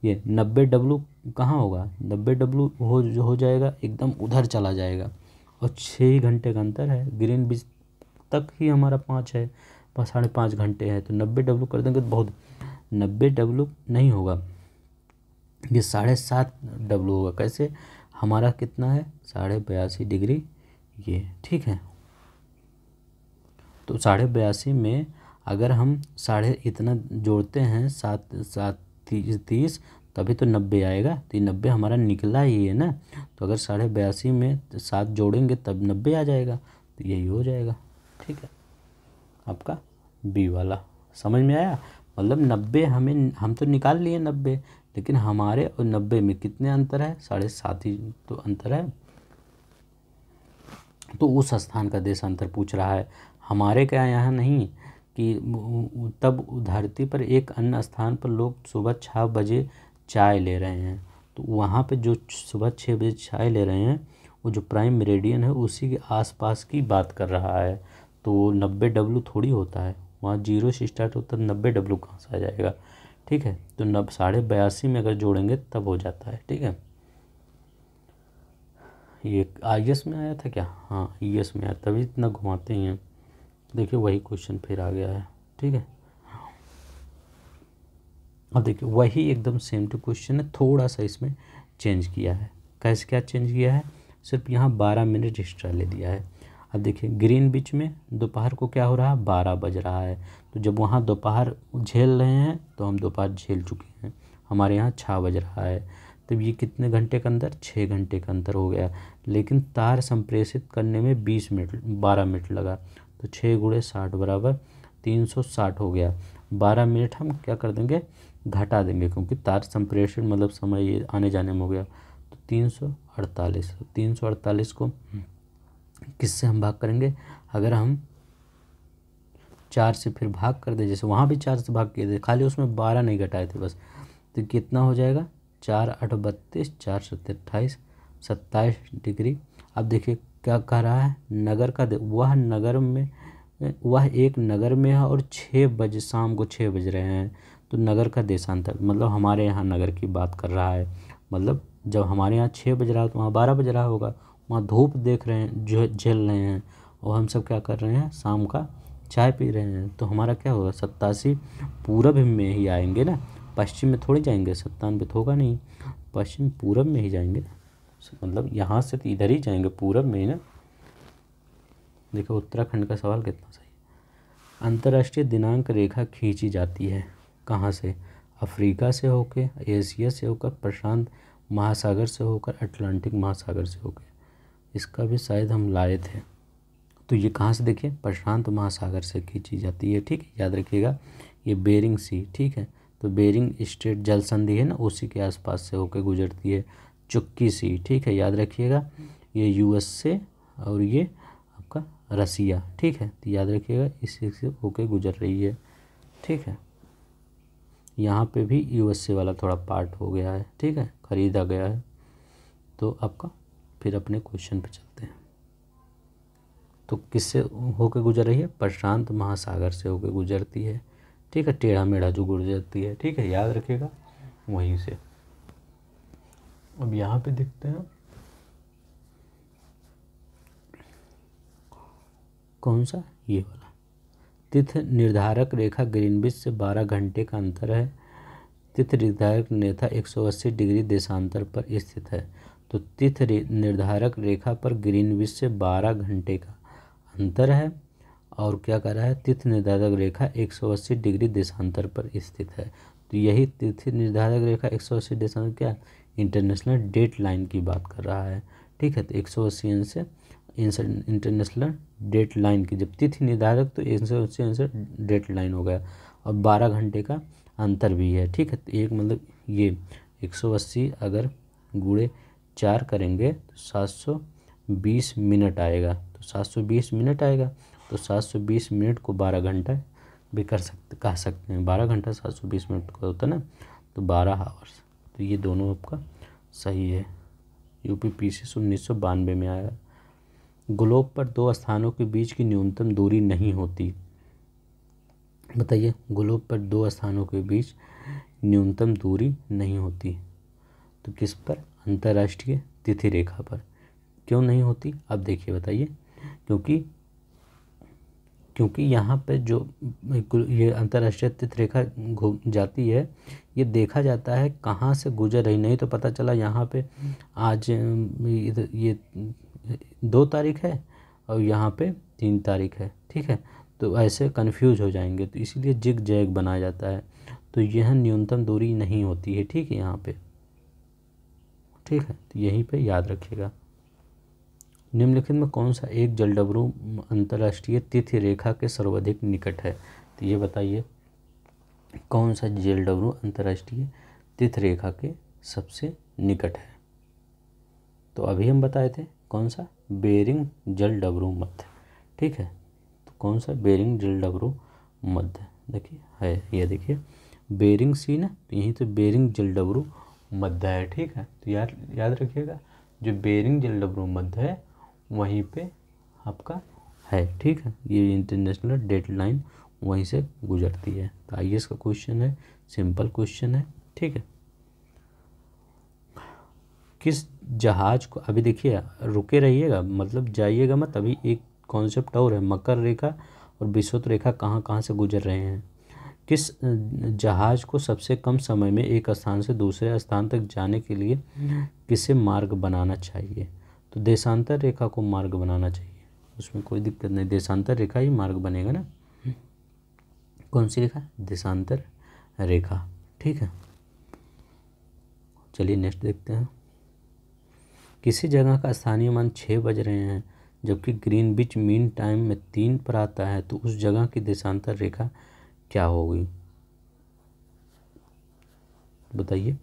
ये 90 W कहाँ होगा, 90 W हो जाएगा एकदम उधर चला जाएगा। और 6 घंटे का अंतर है, ग्रीन बीच तक ही हमारा 5 है, 5.5 घंटे है, तो 90 W कर देंगे तो बहुत, 90 W नहीं होगा, ये 7.5 W होगा। कैसे, हमारा कितना है 82.5 डिग्री ये। ठीक है, तो 82.5 में अगर हम साढ़े इतना जोड़ते हैं 7 तभी तो 90 आएगा, तो ये 90 हमारा निकला ही है ना। तो अगर 82.5 में 7 जोड़ेंगे तब 90 आ जाएगा, तो यही हो जाएगा। ठीक है, आपका बी वाला समझ में आया। मतलब 90 हम तो निकाल लिए 90, लेकिन हमारे और 90 में कितने अंतर है, 7.5 ही तो अंतर है। तो उस स्थान का देशांतर पूछ रहा है। हमारे क्या यहाँ नहीं कि तब धरती पर एक अन्य स्थान पर लोग सुबह 6 बजे चाय ले रहे हैं, तो वहाँ पे जो सुबह 6 बजे चाय ले रहे हैं वो जो प्राइम मेरिडियन है उसी के आसपास की बात कर रहा है। तो 90 W थोड़ी होता है, वहाँ 0 से स्टार्ट होता है, 90 W कहाँ से आ जाएगा। ठीक है, तो 82.5 में अगर जोड़ेंगे तब हो जाता है। ठीक है, ये IS में आया था क्या, हाँ ES में आया, तभी इतना घुमाते ही हैं। देखिए वही क्वेश्चन फिर आ गया है। ठीक है, अब देखिए वही एकदम सेम टू क्वेश्चन है, थोड़ा सा इसमें चेंज किया है। कैसे, क्या चेंज किया है, सिर्फ यहाँ 12 मिनट एक्स्ट्रा ले दिया है। अब देखिए ग्रीन बीच में दोपहर को क्या हो रहा है, 12 बज रहा है, तो जब वहाँ दोपहर झेल रहे हैं तो हम दोपहर झेल चुके हैं, हमारे यहाँ 6 बज रहा है। तब ये कितने घंटे के अंदर, 6 घंटे का अंतर हो गया, लेकिन तार संप्रेषित करने में 12 मिनट लगा, तो 6 × 60 बराबर 360 हो गया। 12 मिनट हम क्या कर देंगे, घटा देंगे, क्योंकि तार संप्रेषण मतलब समय ये आने जाने में हो गया, तो 348 को किससे हम भाग करेंगे, अगर हम 4 से फिर भाग कर दे, जैसे वहाँ भी 4 से भाग किए थे, खाली उसमें 12 नहीं घटाए थे बस, तो कितना हो जाएगा, 4 × 8 = 32, 4 × 7 = 28, 27 डिग्री। अब देखिए क्या कह रहा है, नगर का वह एक नगर में है और 6 बजे, शाम को 6 बज रहे हैं, तो नगर का देशांतर मतलब हमारे यहाँ नगर की बात कर रहा है। मतलब जब हमारे यहाँ 6 बज रहा है तो वहाँ 12 बज रहा होगा, वहाँ धूप देख रहे हैं, जो झेल रहे हैं, और हम सब क्या कर रहे हैं, शाम का चाय पी रहे हैं, तो हमारा क्या होगा, 87 पूरब में ही आएंगे ना, पश्चिम में थोड़ी जाएंगे, 97 तो होगा नहीं, पश्चिम पूरब में ही जाएंगे, मतलब यहाँ से तो इधर ही जाएंगे, पूरब में ही ना। देखो उत्तराखंड का सवाल कितना सही। अंतर्राष्ट्रीय दिनांक रेखा खींची जाती है कहाँ से, अफ्रीका से होकर, एशिया से होकर, प्रशांत महासागर से होकर, अटलांटिक महासागर से होकर। इसका भी शायद हम लाए थे, तो ये कहाँ से, देखिए प्रशांत महासागर से खींची जाती है। ठीक है, याद रखिएगा, ये बेरिंग सी, ठीक है, तो बेरिंग स्ट्रेट जल संधि है ना, उसी के आसपास से होकर गुजरती है। चुक्की सी, ठीक है, याद रखिएगा, ये US से और ये आपका रसिया। ठीक है, तो याद रखिएगा इसी से होकर गुजर रही है। ठीक है, यहाँ पे भी USA वाला थोड़ा पार्ट हो गया है। ठीक है, खरीदा गया है। तो आपका फिर अपने क्वेश्चन पे चलते हैं। तो किससे होकर गुजर रही है, प्रशांत महासागर से होकर गुजरती है। ठीक है, टेढ़ा मेढ़ा जो गुजरती है। ठीक है, याद रखिएगा वहीं से। अब यहाँ पे देखते हैं कौन सा, ये वाला। तिथि निर्धारक रेखा ग्रीनविच से 12 घंटे का अंतर है। तिथि निर्धारक रेखा 180 डिग्री देशांतर पर स्थित है। तो तिथि निर्धारक रेखा पर ग्रीनविच से 12 घंटे का अंतर है, और क्या कर रहा है, तिथि निर्धारक रेखा 180 डिग्री देशांतर पर स्थित है। तो यही तिथि निर्धारक रेखा 180 देशांतर क्या, इंटरनेशनल डेट लाइन की बात कर रहा है। ठीक है, तो 180 से इंटरनेशनल डेट लाइन की, जब तिथि निर्धारक तो 180 से डेट लाइन हो गया, और 12 घंटे का अंतर भी है। ठीक है, तो एक मतलब ये 180 अगर गुणे 4 करेंगे तो 720 मिनट आएगा, तो 720 मिनट आएगा, तो 720 मिनट को 12 घंटा भी कह सकते हैं। 12 घंटा 720 मिनट का होता है ना, तो 12 आवर्स, तो ये दोनों आपका सही है। यूपीपीसीएस 1992 में आया। ग्लोब पर दो स्थानों के बीच की न्यूनतम दूरी नहीं होती। बताइए, ग्लोब पर दो स्थानों के बीच न्यूनतम दूरी नहीं होती, तो किस पर? अंतर्राष्ट्रीय तिथि रेखा पर। क्यों नहीं होती? अब देखिए, बताइए। क्योंकि यहाँ पे जो ये अंतर्राष्ट्रीय तिथि रेखा घूम जाती है, ये देखा जाता है कहाँ से गुजर रही। नहीं तो पता चला यहाँ पे आज ये 2 तारीख है और यहाँ पे 3 तारीख है, ठीक है, तो ऐसे कंफ्यूज हो जाएंगे, तो इसीलिए जिग जैग बनाया जाता है। तो यह न्यूनतम दूरी नहीं होती है, ठीक है, यहाँ पे, ठीक है, तो यहीं पे याद रखिएगा। निम्नलिखित में कौन सा एक जलडमरू अंतर्राष्ट्रीय तिथि रेखा के सर्वाधिक निकट है? तो ये बताइए, कौन सा जलडमरू अंतर्राष्ट्रीय तिथि रेखा के सबसे निकट है? तो अभी हम बताए थे कौन सा? बेरिंग जलडमरू मध्य, ठीक है, तो कौन सा? बेरिंग जलडमरू मध्य, देखिए है, ये देखिए बेरिंग सी ना, तो यहीं तो बेरिंग जलडमरू मध्य है, ठीक है, तो याद रखिएगा, जो बेरिंग जलडमरू मध्य है वहीं पे आपका है, ठीक है, ये इंटरनेशनल डेडलाइन वहीं से गुजरती है। तो आईएएस का क्वेश्चन है, सिंपल क्वेश्चन है, ठीक है। किस जहाज को, अभी देखिए रुके रहिएगा, मतलब जाइएगा मत, अभी एक कॉन्सेप्ट और है, मकर रेखा और विषुवत रेखा कहाँ कहाँ से गुजर रहे हैं। किस जहाज को सबसे कम समय में एक स्थान से दूसरे स्थान तक जाने के लिए किसे मार्ग बनाना चाहिए? तो देशांतर रेखा को मार्ग बनाना चाहिए, उसमें कोई दिक्कत नहीं, देशांतर रेखा ही मार्ग बनेगा ना। कौन सी रेखा? देशांतर रेखा, ठीक है। चलिए नेक्स्ट देखते हैं। किसी जगह का स्थानीय मान 6 बज रहे हैं जबकि ग्रीनविच मीन टाइम में 3 पर आता है, तो उस जगह की देशांतर रेखा क्या होगी? बताइए,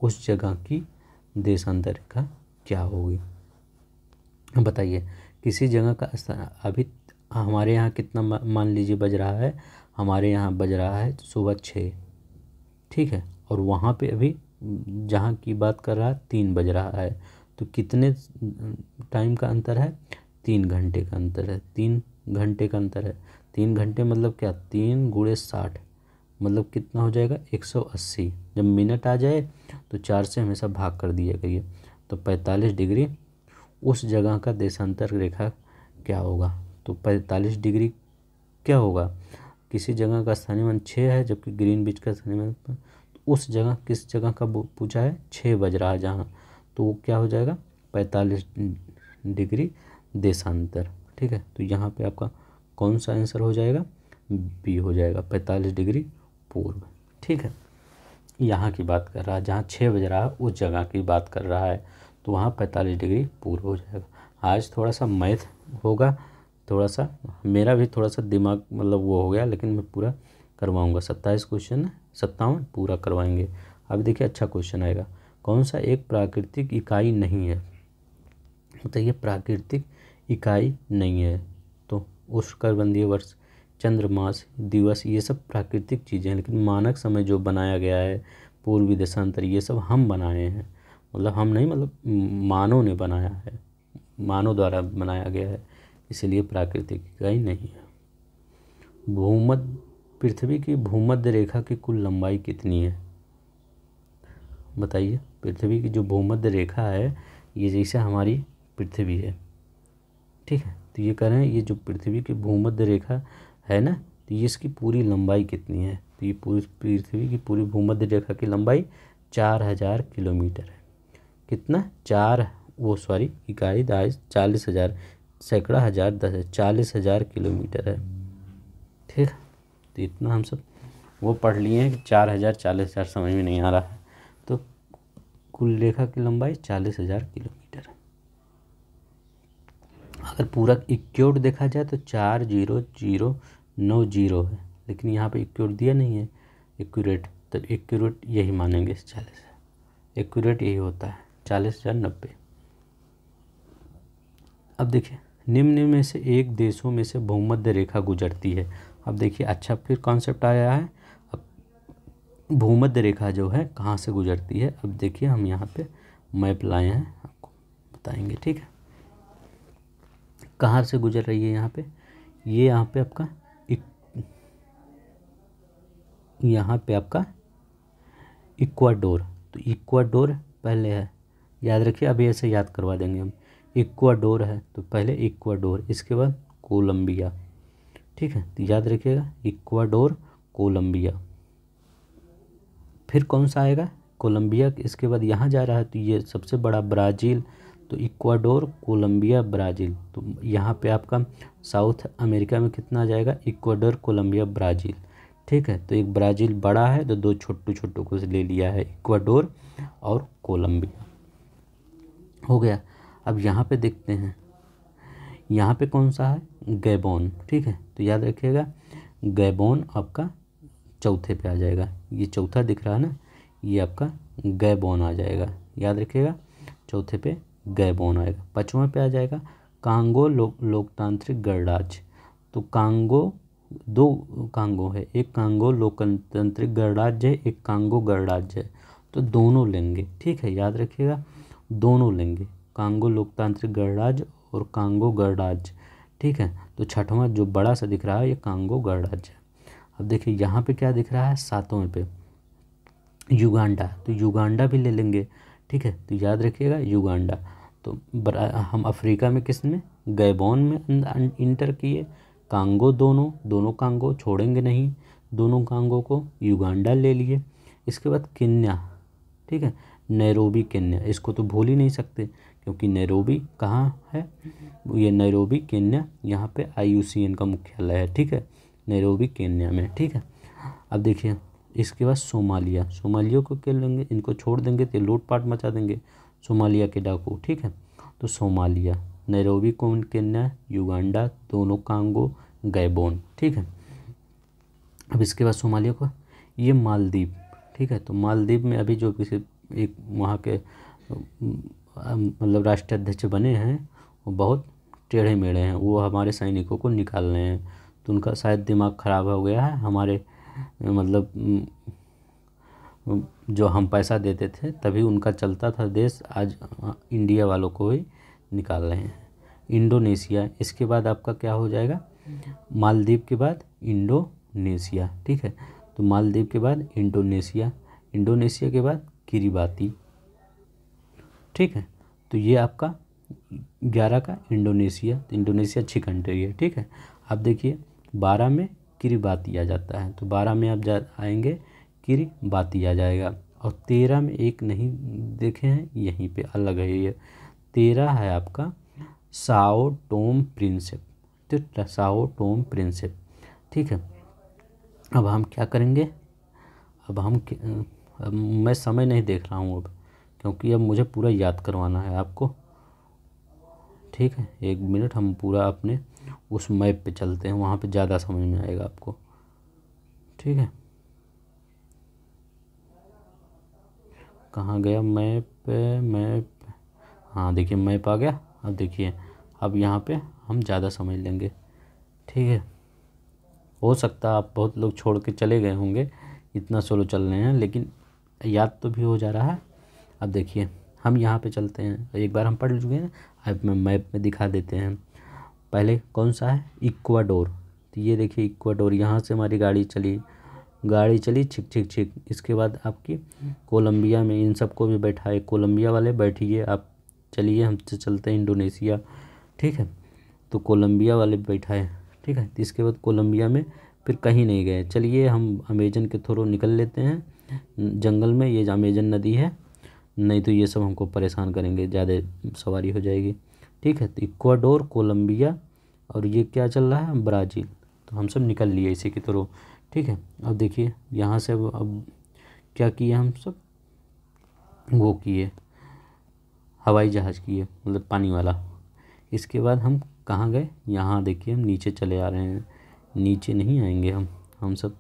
उस जगह की देशांतर रेखा क्या होगी? बताइए, किसी जगह का स्थान, अभी हमारे यहाँ कितना मान लीजिए बज रहा है, हमारे यहाँ बज रहा है सुबह 6, ठीक है, और वहाँ पे अभी जहाँ की बात कर रहा है 3 बज रहा है, तो कितने टाइम का अंतर है? 3 घंटे का अंतर है, 3 घंटे का अंतर है। 3 घंटे मतलब क्या? 3 × 60 मतलब कितना हो जाएगा? 180। जब मिनट आ जाए तो 4 से हमेशा भाग कर दिया करिए, तो 45 डिग्री उस जगह का देशांतर रेखा क्या होगा? तो 45 डिग्री क्या होगा? किसी जगह का स्थानीय मान 6 है जबकि ग्रीनविच का स्थानीय मान, तो उस जगह किस जगह का पूछा है? 6 बज रहा है जहाँ, तो वो क्या हो जाएगा? 45 डिग्री देशांतर, ठीक है, तो यहाँ पे आपका कौन सा आंसर हो जाएगा? बी हो जाएगा, 45 डिग्री पूर्व, ठीक है। यहाँ की बात कर रहा है, जहाँ 6 बज रहा है उस जगह की बात कर रहा है, तो वहाँ 45 डिग्री पूर्व हो जाएगा। आज थोड़ा सा मैथ होगा, थोड़ा सा मेरा भी थोड़ा सा दिमाग मतलब वो हो गया, लेकिन मैं पूरा करवाऊँगा। 27 क्वेश्चन है, 57 पूरा करवाएंगे। अब देखिए अच्छा क्वेश्चन आएगा, कौन सा एक प्राकृतिक इकाई नहीं है? बताइए, प्राकृतिक इकाई नहीं है, तो उष्णकटिबंधीय वर्ष, चंद्रमास, दिवस, ये सब प्राकृतिक चीज़ें हैं, लेकिन मानक समय जो बनाया गया है, पूर्वी देशांतर, ये सब हम बनाए हैं, मतलब हम नहीं, मतलब मानव ने बनाया है, मानव द्वारा बनाया गया है, इसलिए प्राकृतिक इकाई नहीं है। पृथ्वी की भूमध्य रेखा की कुल लंबाई कितनी है? बताइए, पृथ्वी की जो भूमध्य रेखा है, ये जैसे हमारी पृथ्वी है, ठीक है, तो ये कह रहे हैं ये जो पृथ्वी की भूमध्य रेखा है ना, तो ये इसकी पूरी लंबाई कितनी है? तो ये पूरी पृथ्वी की पूरी भूमध्य रेखा की लंबाई 4000 किलोमीटर है। कितना? इकाई 40,000, सैकड़ा, हज़ार, 10, 40,000 किलोमीटर है, ठीक है, तो इतना हम सब वो पढ़ लिए हैं कि 4000, 40,000 समझ में नहीं आ रहा है, तो कुल रेखा की लंबाई 40,000 किलोमीटर है। अगर पूरा इक्योट देखा जाए तो 40090 है, लेकिन यहाँ पे इक्योट दिया नहीं है, एक्यूरेट, तो एक्यूरेट यही मानेंगे, 40 है, एक्यूरेट यही होता है, 40,090। अब देखिए, निम्न में से एक देशों में से भूमध्य रेखा गुजरती है। अब देखिए अच्छा फिर कॉन्सेप्ट आया है। अब भूमध्य रेखा जो है कहाँ से गुजरती है, अब देखिए हम यहाँ पे मैप लाए हैं, आपको बताएंगे। ठीक है, कहाँ से गुजर रही है यहाँ पे, ये यहाँ पे आपका यहाँ पे आपका इक्वाडोर, तो इक्वाडोर पहले है, याद रखिए, अभी ऐसे याद करवा देंगे हम। इक्वाडोर है तो पहले इक्वाडोर, इसके बाद कोलंबिया। ठीक है, तो याद रखिएगा इक्वाडोर कोलंबिया, फिर कौन सा आएगा कोलंबिया, इसके बाद यहाँ जा रहा है तो ये सबसे बड़ा ब्राज़ील, तो इक्वाडोर कोलंबिया ब्राज़ील। तो यहाँ पे आपका साउथ अमेरिका में कितना आ जाएगा, इक्वाडोर कोलंबिया ब्राज़ील। ठीक है, तो एक ब्राज़ील बड़ा है तो दो छोटू छोटू को ले लिया है, इक्वाडोर और कोलंबिया हो गया। अब यहाँ पे देखते हैं, यहाँ पे कौन सा है, गैबोन। ठीक है, तो याद रखिएगा गैबोन आपका चौथे पे आ जाएगा, ये चौथा दिख रहा है ना, ये आपका गैबोन आ जाएगा, याद रखिएगा चौथे पे गैबोन आएगा। पाँचवें पे आ जाएगा कांगो लोकतांत्रिक गणराज्य, तो कांगो, दो कांगो है, एक कांगो लोकतांत्रिक गणराज्य है, एक कांगो गणराज्य है, तो दोनों लेंगे। ठीक है, याद रखिएगा दोनों लेंगे, कांगो लोकतांत्रिक गणराज्य और कांगो गणराज्य। ठीक है, तो छठवां जो बड़ा सा दिख रहा है ये कांगो गणराज्य है। अब देखिए यहाँ पे क्या दिख रहा है, सातवें पे युगांडा, तो युगांडा भी ले लेंगे। ठीक है, तो याद रखिएगा युगांडा, तो हम अफ्रीका में किस में, गैबोन में इंटर किए, कांगो दोनों कांगो छोड़ेंगे नहीं, दोनों कांगो को युगांडा ले लिए। इसके बाद केन्या, ठीक है, नैरोबी केन्या, इसको तो भूल ही नहीं सकते क्योंकि नैरोबी कहाँ है, ये नैरोबी केन्या, यहाँ पे IUCN का मुख्यालय है। ठीक है, नैरोबी केन्या में। ठीक है, अब देखिए इसके बाद सोमालिया, सोमालिया को क्या लेंगे, इनको छोड़ देंगे तो लूटपाट मचा देंगे सोमालिया के डाकू। ठीक है, तो सोमालिया, नैरोबी केन्या, युगांडा, दोनों कांगो, गैबोन। ठीक है, अब इसके बाद सोमालिया को, ये मालदीव। ठीक है, तो मालदीव में अभी जो किसी एक वहाँ के मतलब राष्ट्राध्यक्ष बने हैं वो बहुत टेढ़े मेढ़े हैं, वो हमारे सैनिकों को निकाल रहे हैं, तो उनका शायद दिमाग ख़राब हो गया है, हमारे मतलब जो हम पैसा देते थे तभी उनका चलता था देश, आज इंडिया वालों को ही निकाल रहे हैं। इंडोनेशिया, इसके बाद आपका क्या हो जाएगा, मालदीव के बाद इंडोनेशिया। ठीक है, तो मालदीव के बाद इंडोनेशिया, इंडोनेशिया के बाद किरिबाती। ठीक है, तो ये आपका 11 का इंडोनेशिया, तो इंडोनेशिया 6 कंट्री है। ठीक है, अब देखिए 12 में किरिबाती आ जाता है, तो 12 में आप आएंगे किरिबाती आ जाएगा, और 13 में एक नहीं देखे हैं, यहीं पे अलग है ये, 13 है आपका साओ टोम प्रिंसेप, तो साओ टोम प्रिंसेप। ठीक है, अब हम क्या करेंगे, अब मैं समय नहीं देख रहा हूँ अब, क्योंकि अब मुझे पूरा याद करवाना है आपको। ठीक है, 1 मिनट, हम पूरा अपने उस मैप पे चलते हैं, वहाँ पे ज़्यादा समझ में आएगा आपको। ठीक है, कहाँ गया मैप, हाँ देखिए मैप आ गया। अब देखिए अब यहाँ पे हम ज़्यादा समझ लेंगे। ठीक है, हो सकता है आप बहुत लोग छोड़ के चले गए होंगे, इतना स्लो चल रहे हैं, लेकिन याद तो भी हो जा रहा है। अब देखिए हम यहाँ पे चलते हैं, एक बार हम पढ़ चुके हैं, अब मैं मैप में दिखा देते हैं। पहले कौन सा है, इक्वाडोर, तो ये देखिए इक्वाडोर, यहाँ से हमारी गाड़ी चली छिक छिक छिक। इसके बाद आपकी कोलंबिया में, इन सबको भी बैठाए, कोलंबिया वाले बैठिए आप, चलिए हम चलते हैं इंडोनेशिया। ठीक है, तो कोलंबिया वाले बैठाए। ठीक है, तो इसके बाद कोलंबिया में फिर कहीं नहीं गए, चलिए हम अमेजन के थ्रू निकल लेते हैं जंगल में, ये अमेजन नदी है, नहीं तो ये सब हमको परेशान करेंगे, ज़्यादा सवारी हो जाएगी। ठीक है, तो इक्वाडोर, कोलंबिया और ये क्या चल रहा है, ब्राज़ील, तो हम सब निकल लिए इसी के थ्रू। ठीक है, अब देखिए यहाँ से अब क्या किए हम सब, वो किए हवाई जहाज़ किए, मतलब पानी वाला। इसके बाद हम कहाँ गए, यहाँ देखिए हम नीचे चले आ रहे हैं, नीचे नहीं आएंगे हम सब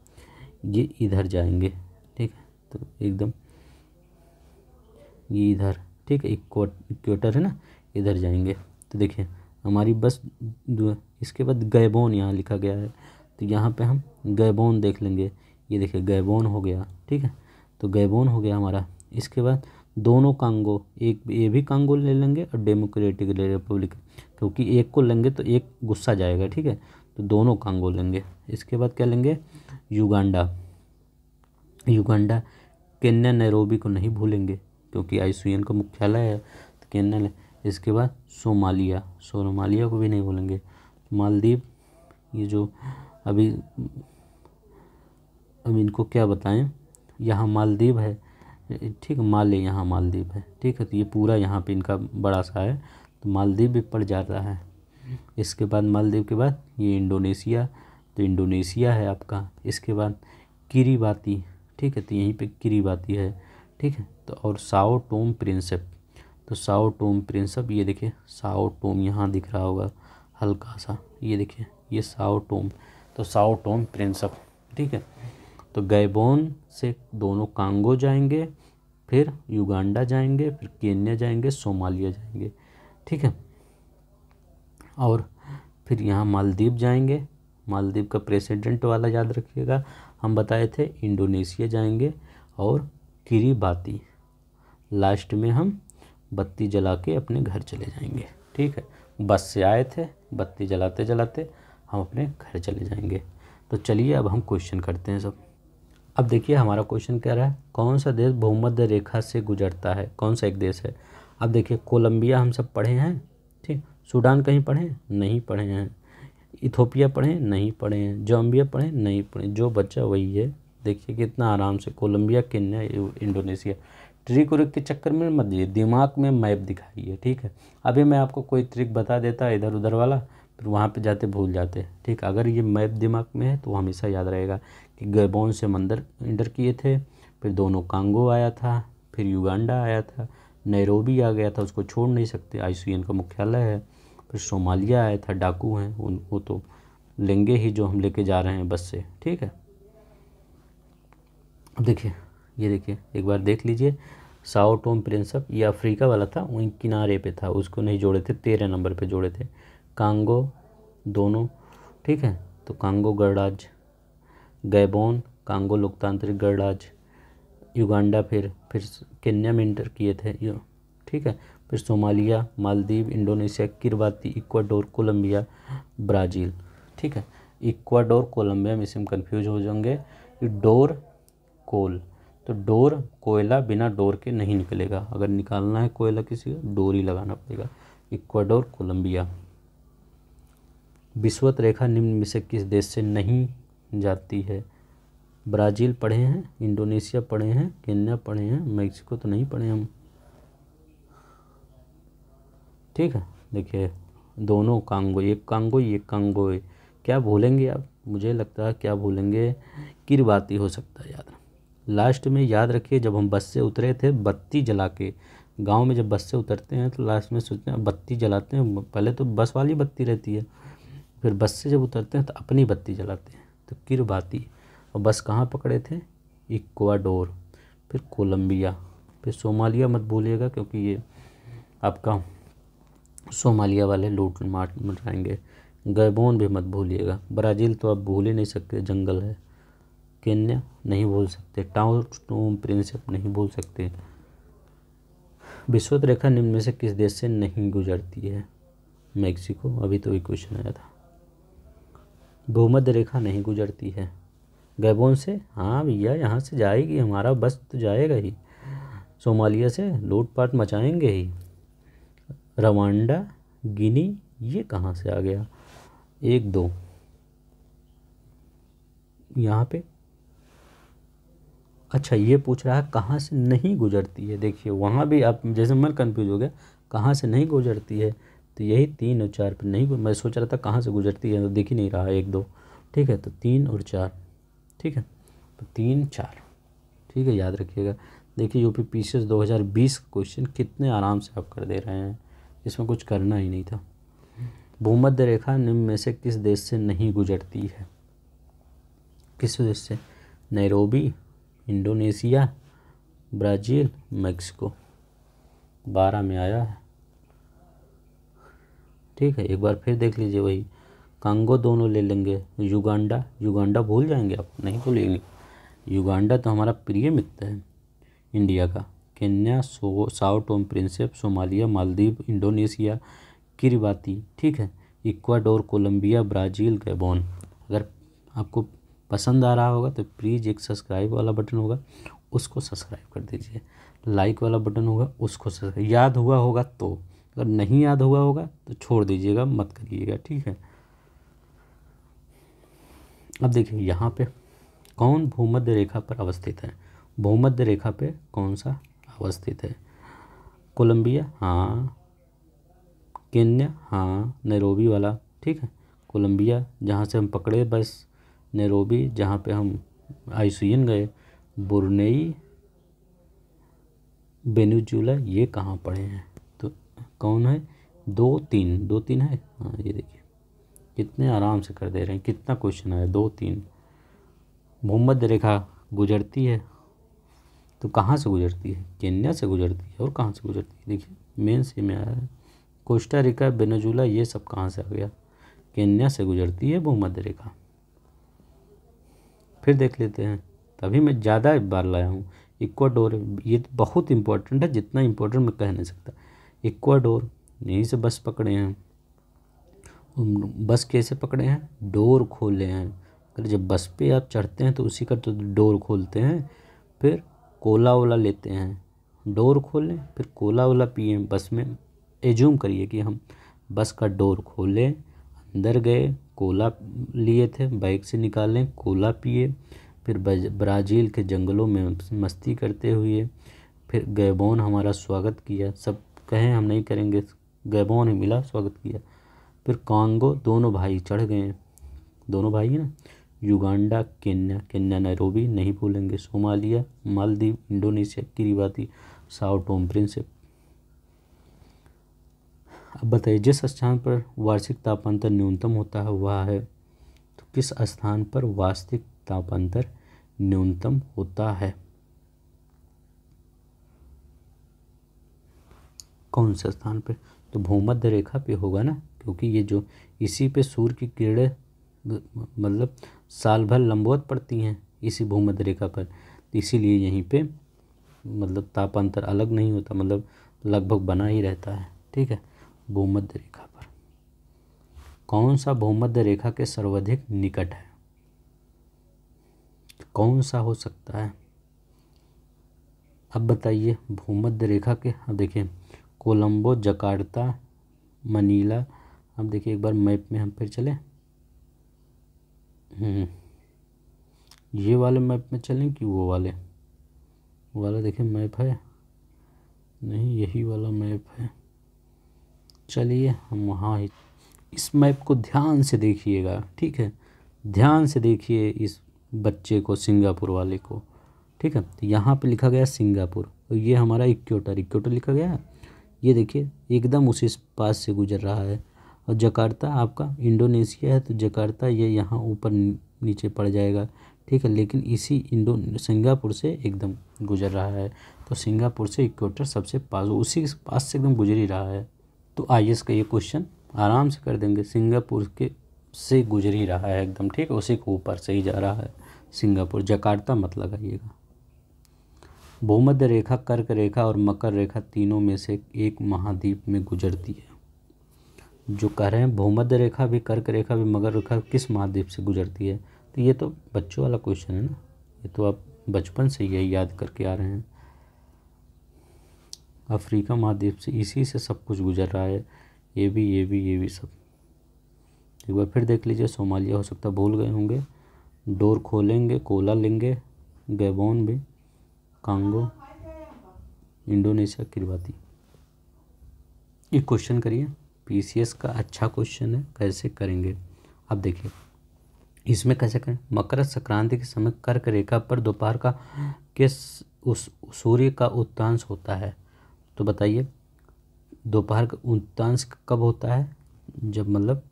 ये इधर जाएंगे। ठीक है, तो एकदम ये इधर, ठीक है, इक्वेटर है ना, इधर जाएंगे। तो देखिए हमारी बस इसके बाद गैबोन यहाँ लिखा गया है, तो तो यहाँ पे हम गैबोन देख लेंगे। ये देखिए गैबोन हो गया, ठीक है, तो गैबोन हो गया हमारा। इसके बाद दोनों कांगो, एक ये भी कांगो ले लेंगे और डेमोक्रेटिक रिपब्लिक, क्योंकि एक को लेंगे तो एक गुस्सा जाएगा, ठीक है, तो दोनों कांगो लेंगे। इसके बाद क्या लेंगे, युगांडा। युगांडा, केन्या नैरोबी को नहीं भूलेंगे क्योंकि आईयूसीएन का मुख्यालय है, तो केन्या ले। इसके बाद सोमालिया, सोमालिया को भी नहीं भूलेंगे। मालदीव, ये जो अभी इनको क्या बताएं, यहाँ मालदीव है, ठीक है, माले यहाँ मालदीव है, ठीक है, तो ये पूरा यहाँ पे इनका बड़ा सा है, तो मालदीव भी पड़ जाता है। इसके बाद मालदीव के बाद ये इंडोनेशिया, तो इंडोनेशिया है आपका। इसके बाद किरीबाती, ठीक है, तो यहीं पे किरीबाती है, ठीक है, तो और साओ टोम प्रिंसेप, तो साओ टोम प्रिंसेप, ये देखिए साओ टोम यहाँ दिख रहा होगा हल्का सा, ये देखिए ये साओ टोम, तो साओ टोम प्रिंसेप, ठीक है। तो गैबोन से दोनों कांगो जाएंगे, फिर युगांडा जाएंगे, फिर केन्या जाएंगे, सोमालिया जाएंगे, ठीक है, और फिर यहाँ मालदीव जाएंगे। मालदीव का प्रेसिडेंट वाला याद रखिएगा, हम बताए थे। इंडोनेशिया जाएंगे और किरीबाती, लास्ट में हम बत्ती जला के अपने घर चले जाएंगे, ठीक है। बस से आए थे, बत्ती जलाते जलाते हम अपने घर चले जाएंगे। तो चलिए अब हम क्वेश्चन करते हैं सब। अब देखिए हमारा क्वेश्चन कह रहा है कौन सा देश भूमध्य रेखा से गुजरता है, कौन सा एक देश है। अब देखिए कोलंबिया हम सब पढ़े हैं, ठीक, सूडान कहीं पढ़े नहीं पढ़े हैं, इथोपिया पढ़े नहीं पढ़े हैं, जाम्बिया पढ़े नहीं पढ़े, जो बच्चा वही है। देखिए कितना आराम से कोलंबिया, केन्या, इंडोनेशिया। ट्रिक उरिक के चक्कर में मत दिए, दिमाग में मैप दिखाइए, ठीक है। अभी मैं आपको कोई ट्रिक बता देता इधर उधर वाला, फिर वहाँ पे जाते भूल जाते, ठीक। अगर ये मैप दिमाग में है तो हमेशा याद रहेगा कि गैबोन से मंदर इंटर किए थे, फिर दोनों कांगो आया था, फिर युगांडा आया था, नैरोबी आ गया था, उसको छोड़ नहीं सकते, आईयूसीएन का मुख्यालय है, फिर सोमालिया आया था, डाकू हैं वो तो लेंगे ही जो हम लेके जा रहे हैं बस से, ठीक है। अब देखिए ये देखिए एक बार देख लीजिए, साओ टोम प्रिंसेप ये अफ्रीका वाला था, वहीं किनारे पे था, उसको नहीं जोड़े थे, 13 नंबर पे जोड़े थे। कांगो दोनों, ठीक है, तो कांगो गणराज्य, गैबोन कांगो लोकतांत्रिक गणराज्य, युगांडा फिर केन्या में इंटर किए थे, ठीक है, फिर Somalia, Maldives, Indonesia, Kiribati, Ecuador, Colombia, Brazil, ठीक है। इक्वाडोर कोलंबिया में इसमें कंफ्यूज हो जाएंगे, डोर कोल, तो डोर कोयला बिना डोर के नहीं निकलेगा, अगर निकालना है कोयला किसी का डोर ही लगाना पड़ेगा। Ecuador Colombia. विषुवत रेखा निम्न में से किस देश से नहीं जाती है। ब्राज़ील पढ़े हैं, इंडोनेशिया पढ़े हैं, केन्या पढ़े हैं, मैक्सिको तो नहीं पढ़े हम, ठीक है। देखिए दोनों कांगो, एक कांगो एक कांगो, क्या भूलेंगे आप, मुझे लगता है क्या भूलेंगे, किरबाती हो सकता है याद। लास्ट में याद रखिए जब हम बस से उतरे थे बत्ती जला के, गांव में जब बस से उतरते हैं तो लास्ट में सोचते हैं बत्ती जलाते हैं, पहले तो बस वाली बत्ती रहती है, फिर बस से जब उतरते हैं तो अपनी बत्ती जलाते हैं, तो किरबाती। और बस कहाँ पकड़े थे, इक्वाडोर, फिर कोलंबिया, फिर सोमालिया मत भूलिएगा क्योंकि ये आपका सोमालिया वाले लूट मार मचाएंगे। गैबोन भी मत भूलिएगा। ब्राज़ील तो आप भूल ही नहीं सकते, जंगल है। केन्या नहीं भूल सकते, टोम प्रिंसेप नहीं भूल सकते। विषुवत रेखा निम्न में से किस देश से नहीं गुजरती है। मैक्सिको, अभी तो ये क्वेश्चन आया था। भूमध्य रेखा नहीं गुजरती है गैबोन से, हाँ भैया यहाँ से जाएगी, हमारा बस तो जाएगा ही। सोमालिया से लूटपाट मचाएंगे ही। रवांडा, गिनी, ये कहाँ से आ गया, 1 2 यहाँ पे। अच्छा ये पूछ रहा है कहाँ से नहीं गुजरती है, देखिए वहाँ भी आप जैसे मैं कंफ्यूज हो गया, कहाँ से नहीं गुजरती है, तो यही 3 और 4 पे नहीं, मैं सोच रहा था कहाँ से गुजरती है, तो दिख ही नहीं रहा 1 2, ठीक है, तो 3 और 4, ठीक है, तो 3 4, ठीक है, याद रखिएगा। देखिए यूपी पीसीएस 2020 क्वेश्चन कितने आराम से आप कर दे रहे हैं, इसमें कुछ करना ही नहीं था। भूमध्य रेखा निम्न में से किस देश से नहीं गुजरती है, किस देश से, नैरोबी, इंडोनेशिया, ब्राज़ील, मैक्सिको। 12 में आया है, ठीक है। एक बार फिर देख लीजिए, वही कांगो दोनों ले लेंगे। युगांडा, युगांडा भूल जाएंगे आप, नहीं भूलेंगे। युगांडा तो हमारा प्रिय मित्र है इंडिया का। Kenya, Sao Tome Principe, Somalia, Maldives, Indonesia, Kiribati, ठीक है। Ecuador, Colombia, Brazil, Gabon. अगर आपको पसंद आ रहा होगा तो प्लीज़ एक सब्सक्राइब वाला बटन होगा उसको सब्सक्राइब कर दीजिए, लाइक वाला बटन होगा उसको सब्सक्राइब, याद हुआ होगा तो, अगर नहीं याद हुआ होगा तो छोड़ दीजिएगा, मत करिएगा, ठीक है। अब देखिए यहाँ पे कौन भूमध्य रेखा पर अवस्थित है। भूमध्य रेखा पे कौन सा अवस्थित है? कोलंबिया, हाँ। केन्या, हाँ, नैरोबी वाला, ठीक है। कोलंबिया जहाँ से हम पकड़े बस, नैरोबी जहाँ पे हम आईसीएन गए, बुरनेई, वेनेजुएला, ये कहाँ पड़े हैं? तो कौन है? 2-3 है, हाँ ये देखिए कितने आराम से कर दे रहे हैं, कितना क्वेश्चन है, 2-3। भूमध्य रेखा गुजरती है तो कहाँ से गुजरती है? केन्या से गुजरती है। और कहाँ से गुजरती है? देखिए मेन से में आया है कोस्टा रिका, वेनेजुएला, ये सब कहाँ से आ गया? केन्या से गुजरती है भूमध्य रेखा। फिर देख लेते हैं, तभी मैं ज़्यादा बार लाया हूँ। इक्वाडोर, ये तो बहुत इंपॉर्टेंट है, जितना इंपॉर्टेंट मैं कह नहीं सकता। इक्वाडोर, यहीं से बस पकड़े हैं। बस कैसे पकड़े हैं? डोर खोले हैं। अगर जब बस पे आप चढ़ते हैं तो उसी का तो डोर खोलते हैं। फिर कोला वोला लेते हैं, डोर खोलें, फिर कोला वोला पिए बस में। एज्यूम करिए कि हम बस का डोर खोलें, अंदर गए, कोला लिए थे, बाइक से निकालें, कोला पिए, फिर ब्राज़ील के जंगलों में मस्ती करते हुए फिर गैबोन हमारा स्वागत किया। सब कहें हम नहीं करेंगे, गैबोन ही मिला, स्वागत किया। फिर कांगो, दोनों भाई चढ़ गए, दोनों भाई हैं ना। युगांडा, केन्या, केन्या नैरोबी नहीं भूलेंगे। Somalia, Maldives, Indonesia, Kiribati, Sao Tome Prinsep. अब बताइए जिस स्थान पर वार्षिक तापांतर न्यूनतम होता है वह है, तो किस स्थान पर वार्षिक तापांतर न्यूनतम होता है? कौन से स्थान पे? तो भूमध्य रेखा पे होगा ना, क्योंकि ये जो इसी पे सूर्य की किरणें मतलब साल भर लंबवत पड़ती हैं इसी भूमध्य रेखा पर, इसीलिए यहीं पे मतलब तापांतर अलग नहीं होता, मतलब लगभग बना ही रहता है, ठीक है। भूमध्य रेखा पर कौन सा भूमध्य रेखा के सर्वाधिक निकट है? कौन सा हो सकता है? अब बताइए भूमध्य रेखा के, अब देखिए कोलंबो, जकार्ता, मनीला। अब देखिए एक बार मैप में हम फिर चलें, ये वाले मैप में चलें कि वो वाला देखिए मैप है, नहीं यही वाला मैप है। चलिए हम वहाँ ही, इस मैप को ध्यान से देखिएगा, ठीक है। ध्यान से देखिए इस बच्चे को, सिंगापुर वाले को, ठीक है। तो यहाँ पे लिखा गया सिंगापुर, और ये हमारा इक्वेटर लिखा गया है। ये देखिए एकदम उसी पास से गुजर रहा है। और जकार्ता आपका इंडोनेशिया है, तो जकार्ता ये यहाँ ऊपर नीचे पड़ जाएगा, ठीक है। लेकिन इसी सिंगापुर से एकदम गुजर रहा है, तो सिंगापुर से इक्वेटर सबसे पास, उसी पास से एकदम गुजर ही रहा है। तो आईएएस का ये क्वेश्चन आराम से कर देंगे, सिंगापुर के से गुजर ही रहा है एकदम, ठीक है, उसी के ऊपर से ही जा रहा है सिंगापुर। जकार्ता मत लगाइएगा। भूमध्य रेखा कर्क रेखा और मकर रेखा तीनों में से एक महाद्वीप में गुजरती है। जो कह रहे हैं भूमध्य रेखा भी, कर्क रेखा भी, मकर रेखा किस महाद्वीप से गुजरती है? तो ये तो बच्चों वाला क्वेश्चन है ना, ये तो आप बचपन से यही याद करके आ रहे हैं। अफ्रीका महाद्वीप से, इसी से सब कुछ गुजर रहा है, ये भी सब। एक बार फिर देख लीजिए, सोमालिया हो सकता है भूल गए होंगे। डोर खोलेंगे, कोला लेंगे, गैबोन भी, कांगो, इंडोनेशिया, किरिबाती। ये क्वेश्चन करिए, पीसीएस का अच्छा क्वेश्चन है, कैसे करेंगे? अब देखिए इसमें कैसे करें। मकर संक्रांति के समय कर्क रेखा पर दोपहर का किस उस सूर्य का उत्तांश होता है? तो बताइए दोपहर का उत्तांश कब होता है? जब मतलब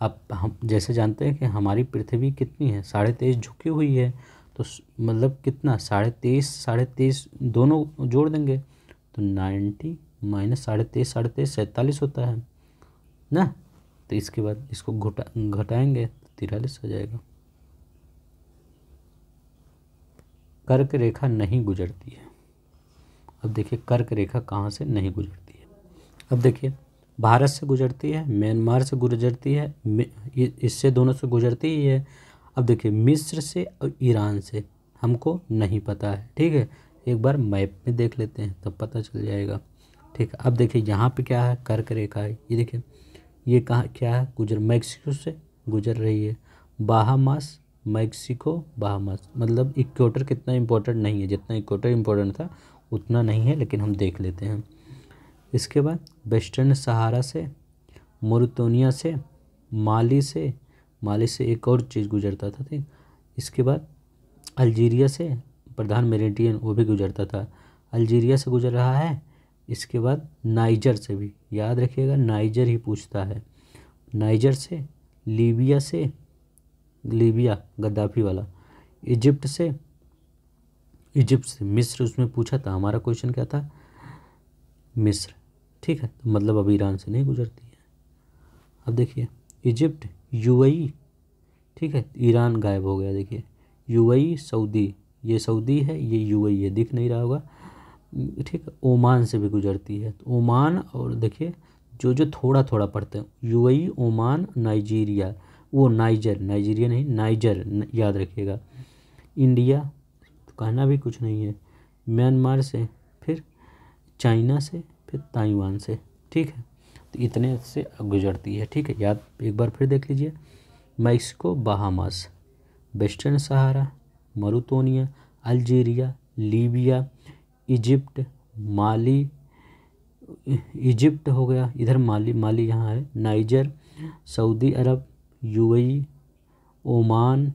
अब हम जैसे जानते हैं कि हमारी पृथ्वी कितनी है, 23.5 झुकी हुई है, तो मतलब कितना, 23.5 दोनों जोड़ देंगे तो 90 - 23.5 47 होता है ना। तो इसके बाद इसको घटाएंगे तो 43 हो जाएगा। कर्क रेखा नहीं गुजरती है। अब देखिए कर्क रेखा कहाँ से नहीं गुजरती है। अब देखिए भारत से गुजरती है, म्यांमार से गुजरती है, इससे दोनों से गुजरती ही है। अब देखिए मिस्र से और ईरान से हमको नहीं पता है, ठीक है। एक बार मैप में देख लेते हैं तब पता चल जाएगा, ठीक है। अब देखिए यहाँ पे क्या है, कर्क रेखा है। ये देखिए ये कहाँ क्या है, मैक्सिको से गुजर रही है। बाहामास, मैक्सिको बाहामास, मतलब इक्वेटर कितना इम्पोर्टेंट नहीं है, जितना इक्वेटर इम्पोर्टेंट था उतना नहीं है, लेकिन हम देख लेते हैं। इसके बाद वेस्टर्न सहारा से, मोरितानिया से, माली से एक और चीज़ गुजरता था, ठीक। इसके बाद अल्जीरिया से प्रधान मेरिडियन वो भी गुजरता था, अल्जीरिया से गुजर रहा है। इसके बाद नाइजर से भी, याद रखिएगा नाइजर ही पूछता है, नाइजर से, लीबिया गद्दाफी वाला, इजिप्ट से मिस्र, उसमें पूछा था, हमारा क्वेश्चन क्या था, मिस्र, ठीक है। तो मतलब अब ईरान से नहीं गुजरती है। अब देखिए इजिप्ट, यूएई, ठीक है, ईरान गायब हो गया। देखिए यूएई सऊदी, ये सऊदी है, ये यूएई है, दिख नहीं रहा होगा, ठीक है। ओमान से भी गुजरती है, तो ओमान, और देखिए जो थोड़ा थोड़ा पढ़ते हैं, यूएई, ओमान, नाइजीरिया, वो नाइजीरिया नहीं, नाइजर याद रखिएगा। इंडिया तो कहना भी कुछ नहीं है, म्यांमार से, फिर चाइना से, फिर ताइवान से, ठीक है। तो इतने से गुजरती है, ठीक है। याद एक बार फिर देख लीजिए, मैक्सिको बाहामास, वेस्टर्न सहारा, मोरितानिया, अल्जीरिया, लीबिया, इजिप्ट, माली, इजिप्ट हो गया, इधर माली यहाँ है, नाइजर, सऊदी अरब, यूएई, ओमान,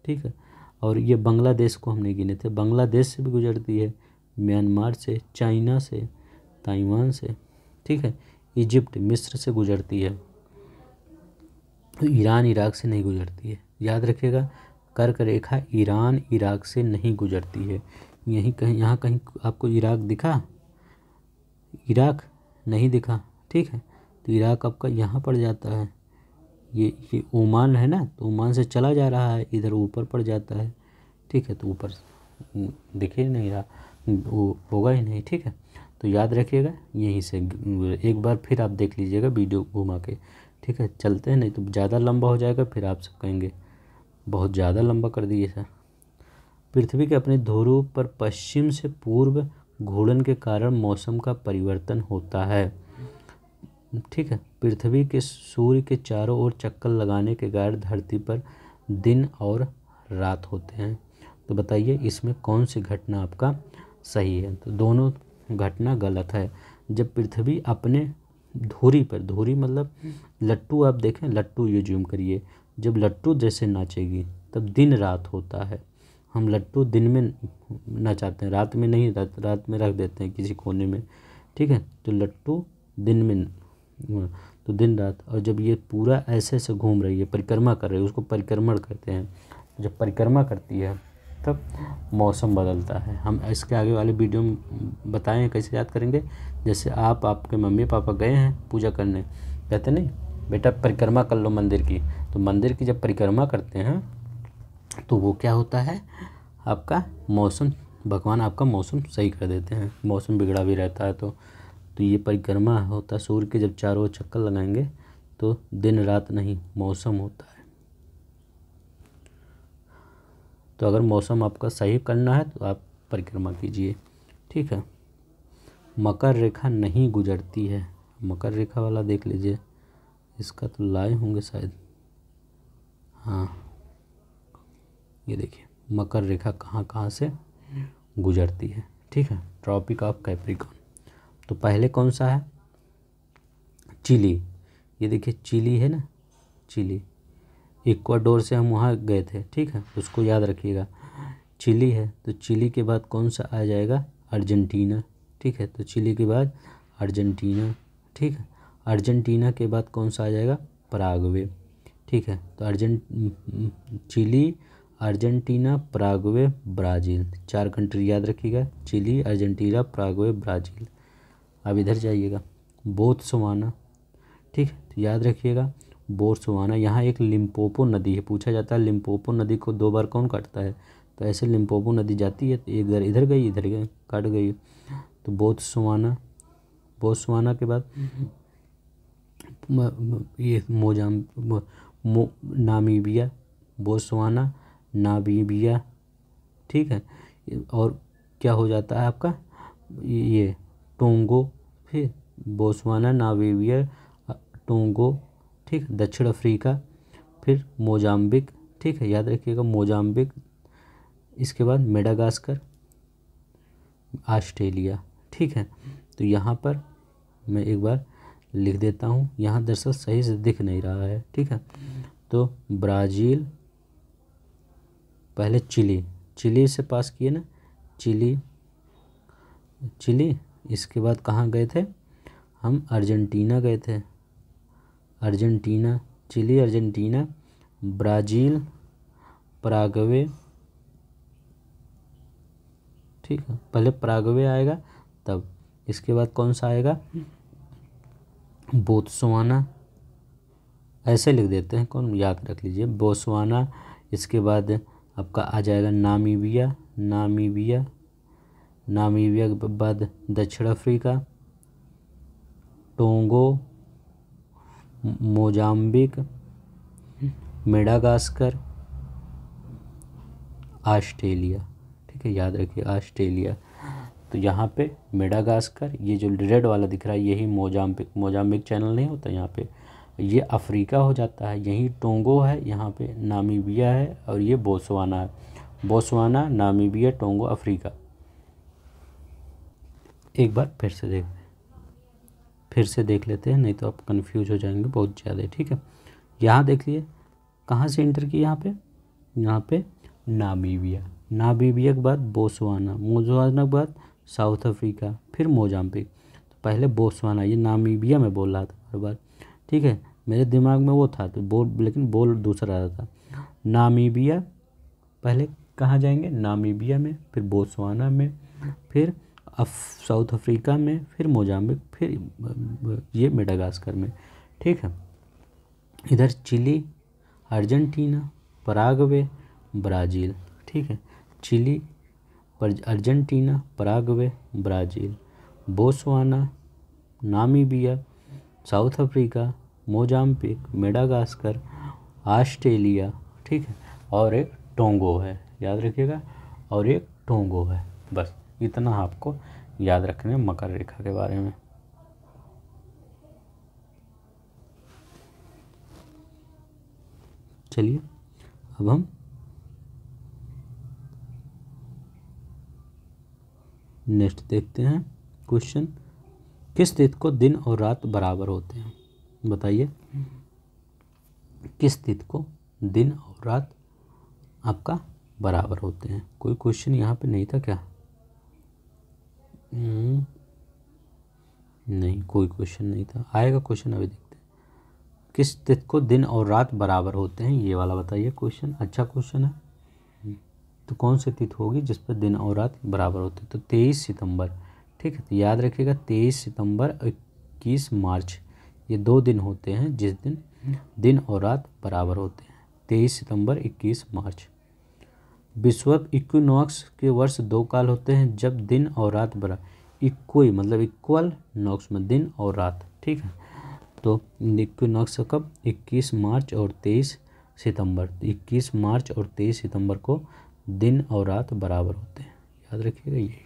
ठीक है। और ये बांग्लादेश को हमने गिने थे, बांग्लादेश से भी गुजरती है, म्यांमार से, चाइना से, ताइवान से, ठीक है। इजिप्ट, मिस्र से गुजरती है। ईरान इराक से नहीं गुजरती है, याद रखिएगा। कर्क रेखा ईरान इराक से नहीं गुजरती है। यहीं कहीं, यहाँ कहीं आपको इराक दिखा, इराक नहीं दिखा, ठीक है। तो इराक आपका यहाँ पड़ जाता है, ये ओमान है ना, तो ओमान से चला जा रहा है, इधर ऊपर पड़ जाता है, ठीक है। तो ऊपर दिख ही नहीं रहा, वो होगा ही नहीं, ठीक है। तो याद रखिएगा यहीं से, एक बार फिर आप देख लीजिएगा वीडियो घुमा के, ठीक है। चलते हैं, नहीं तो ज़्यादा लंबा हो जाएगा, फिर आप सब कहेंगे बहुत ज़्यादा लंबा कर दिए सर। पृथ्वी के अपने ध्रुव पर पश्चिम से पूर्व घूर्णन के कारण मौसम का परिवर्तन होता है, ठीक है। पृथ्वी के सूर्य के चारों ओर चक्कर लगाने के कारण धरती पर दिन और रात होते हैं। तो बताइए इसमें कौन सी घटना आपका सही है। तो दोनों घटना गलत है। जब पृथ्वी अपने धुरी पर, धुरी मतलब लट्टू, आप देखें लट्टू, ये जूम करिए, जब लट्टू जैसे नाचेगी तब दिन रात होता है। हम लट्टू दिन में नचाते हैं, रात में नहीं, रात में रख देते हैं किसी कोने में, ठीक है। तो लट्टू दिन में, तो दिन रात। और जब ये पूरा ऐसे ऐसे घूम रही है, परिक्रमा कर रही है, उसको परिक्रमण कहते हैं। जब परिक्रमा करती है तब मौसम बदलता है। हम इसके आगे वाले वीडियो में बताएं कैसे याद करेंगे। जैसे आपके मम्मी पापा गए हैं पूजा करने, कहते नहीं बेटा परिक्रमा कर लो मंदिर की, तो मंदिर की जब परिक्रमा करते हैं तो वो क्या होता है, आपका मौसम, भगवान आपका मौसम सही कर देते हैं। मौसम बिगड़ा भी रहता है तो ये परिक्रमा होता है, सूर्य के जब चारों ओर चक्कर लगाएंगे तो दिन रात नहीं, मौसम होता है। तो अगर मौसम आपका सही करना है तो आप परिक्रमा कीजिए, ठीक है। मकर रेखा नहीं गुजरती है, मकर रेखा वाला देख लीजिए, इसका तो लाए होंगे शायद, हाँ ये देखिए मकर रेखा कहाँ कहाँ से गुजरती है, ठीक है। Tropic of capricorn. तो पहले कौन सा है, चिली, ये देखिए चिली है ना, चिली, इक्वाडोर से हम वहाँ गए थे, ठीक है, उसको याद रखिएगा, चिली है। तो चिली के बाद कौन सा आ जाएगा, अर्जेंटीना, ठीक है। तो चिली के बाद अर्जेंटीना, ठीक है। अर्जेंटीना के बाद कौन सा आ जाएगा, पराग्वे, ठीक है। तो Chile, Argentina, Paraguay, Brazil, 4 country याद रखिएगा, चिली, अर्जेंटीना, पराग्वे, ब्राज़ील। अब इधर जाइएगा, बोत्सवाना, ठीक है, तो याद रखिएगा बोत्सवाना। यहाँ एक लिम्पोपो नदी है, पूछा जाता है लिम्पोपो नदी को 2 बार कौन काटता है, तो ऐसे लिम्पोपो नदी जाती है तो एक बार इधर गई इधर गई कट गई, तो बोत्सवाना। बोत्सवाना के बाद ये नामीबिया, बोत्सवाना, नामीबिया, ठीक है। और क्या हो जाता है आपका ये टोंगो, फिर बोत्सवाना, नामीबिया, टोंगो, ठीक, दक्षिण अफ्रीका, फिर मोजाम्बिक, ठीक है, याद रखिएगा मोजाम्बिक। इसके बाद मेडागास्कर, ऑस्ट्रेलिया, ठीक है। तो यहाँ पर मैं एक बार लिख देता हूँ, यहाँ दरअसल सही से दिख नहीं रहा है, ठीक है। तो ब्राज़ील, पहले चिली से पास किए ना, चिली, इसके बाद कहाँ गए थे हम, अर्जेंटीना गए थे, Argentina, Chile, Argentina, Brazil, Paraguay, ठीक है, पहले पराग्वे आएगा तब, इसके बाद कौन सा आएगा, बोत्सवाना, ऐसे लिख देते हैं, कौन याद रख लीजिए, बोत्सवाना। इसके बाद आपका आ जाएगा नामीबिया, नामीबिया के बाद दक्षिण अफ्रीका, टोंगो, मोजाम्बिक, मेडागास्कर, ऑस्ट्रेलिया, ठीक है, याद रखिए ऑस्ट्रेलिया। तो यहाँ पे मेडागास्कर, ये जो रेड वाला दिख रहा है यही मोजाम्बिक चैनल नहीं होता यहाँ पे, ये अफ्रीका हो जाता है, यही टोंगो है, यहाँ पे नामीबिया है और ये बोत्सवाना है, बोत्सवाना, नामीबिया, टोंगो, अफ्रीका। एक बार फिर से देख लेते हैं, नहीं तो आप कंफ्यूज हो जाएंगे बहुत ज़्यादा, ठीक है। यहाँ देख लिए कहाँ से इंटर की, यहाँ पे नामीबिया के बाद बोत्सवाना के बाद साउथ अफ्रीका, फिर मोजाम्बिक। तो पहले बोत्सवाना, ये नामीबिया में बोल रहा था हर बार, ठीक है, मेरे दिमाग में वो था तो लेकिन बोल दूसरा रहा था। नामीबिया, पहले कहाँ जाएंगे, नामीबिया में, फिर बोत्सवाना में, फिर साउथ अफ्रीका में, फिर मोजाम्बिक, फिर ये मेडागास्कर में, ठीक है। इधर चिली, अर्जेंटीना, पराग्वे, ब्राज़ील, ठीक है, Chile, Argentina, Paraguay, Brazil, Botswana, Namibia, South Africa, Mozambique, Madagascar, Australia, ठीक है, और एक टोंगो है, याद रखिएगा, और एक टोंगो है। बस इतना आपको याद रखने मकर रेखा के बारे में। चलिए अब हम नेक्स्ट देखते हैं क्वेश्चन, किस तिथि को दिन और रात बराबर होते हैं, बताइए किस तिथि को दिन और रात आपका बराबर होते हैं। कोई क्वेश्चन यहाँ पे नहीं था क्या, नहीं कोई क्वेश्चन नहीं था, आएगा क्वेश्चन, अभी देखते हैं। किस तिथि को दिन और रात बराबर होते हैं, ये वाला बताइए क्वेश्चन, अच्छा क्वेश्चन है। तो कौन सी तिथि होगी जिस पर दिन और रात बराबर होते हैं, तो 23 सितंबर, ठीक है। तो याद रखिएगा 23 सितंबर और 21 मार्च, ये 2 दिन होते हैं जिस दिन दिन और रात बराबर होते हैं, 23 सितंबर 21 मार्च। विषुवत इक्विनॉक्स के वर्ष 2 काल होते हैं जब दिन और रात बराबर, मतलब इक्वल नॉक्स में दिन और रात, ठीक है। तो इक्विनॉक्स कब, 21 मार्च और 23 सितंबर, 21 मार्च और 23 सितंबर को दिन और रात बराबर होते हैं, याद रखिएगा यही।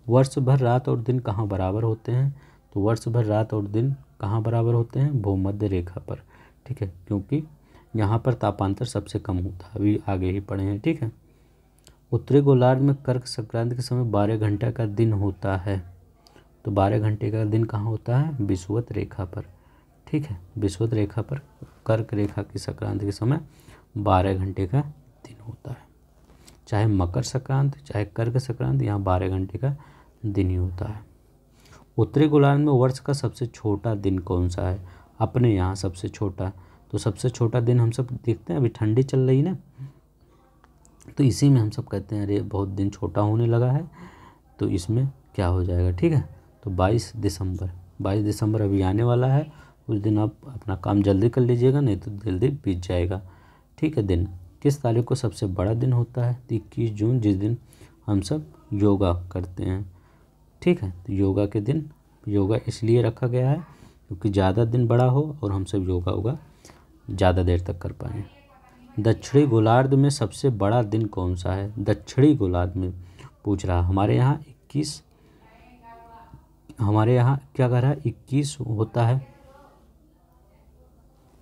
वर्ष भर रात और दिन कहाँ बराबर होते हैं, तो वर्ष भर रात और दिन कहाँ बराबर होते हैं, भूमध्य रेखा पर, ठीक है, क्योंकि यहाँ पर तापांतर सबसे कम होता है, अभी आगे ही पढ़े हैं, ठीक है। उत्तरी गोलार्ध में कर्क संक्रांति के समय 12 घंटे का दिन होता है, तो 12 घंटे का दिन कहाँ होता है, विषुवत रेखा पर, ठीक है, विषुवत रेखा पर कर्क रेखा की संक्रांति के समय 12 घंटे का दिन होता है, चाहे मकर संक्रांति चाहे कर्क संक्रांति, यहाँ 12 घंटे का दिन ही होता है। उत्तरी गोलार्ध में वर्ष का सबसे छोटा दिन कौन सा है, अपने यहाँ सबसे छोटा, तो सबसे छोटा दिन हम सब देखते हैं, अभी ठंडी चल रही ना, तो इसी में हम सब कहते हैं अरे बहुत दिन छोटा होने लगा है, तो इसमें क्या हो जाएगा, ठीक है, तो 22 दिसंबर, 22 दिसंबर अभी आने वाला है, उस दिन आप अपना काम जल्दी कर लीजिएगा, नहीं तो जल्दी बीत जाएगा। ठीक है। दिन किस तारीख को सबसे बड़ा दिन होता है? 21 जून, जिस दिन हम सब योगा करते हैं। ठीक है। तो योगा के दिन, योगा इसलिए रखा गया है क्योंकि ज़्यादा दिन बड़ा हो और हम सब योगा ज़्यादा देर तक कर पाएँ। दक्षिणी गोलार्ध में सबसे बड़ा दिन कौन सा है? दक्षिणी गोलार्ध में पूछ रहा। हमारे यहाँ 21, हमारे यहाँ क्या कह रहा है, 21 होता है।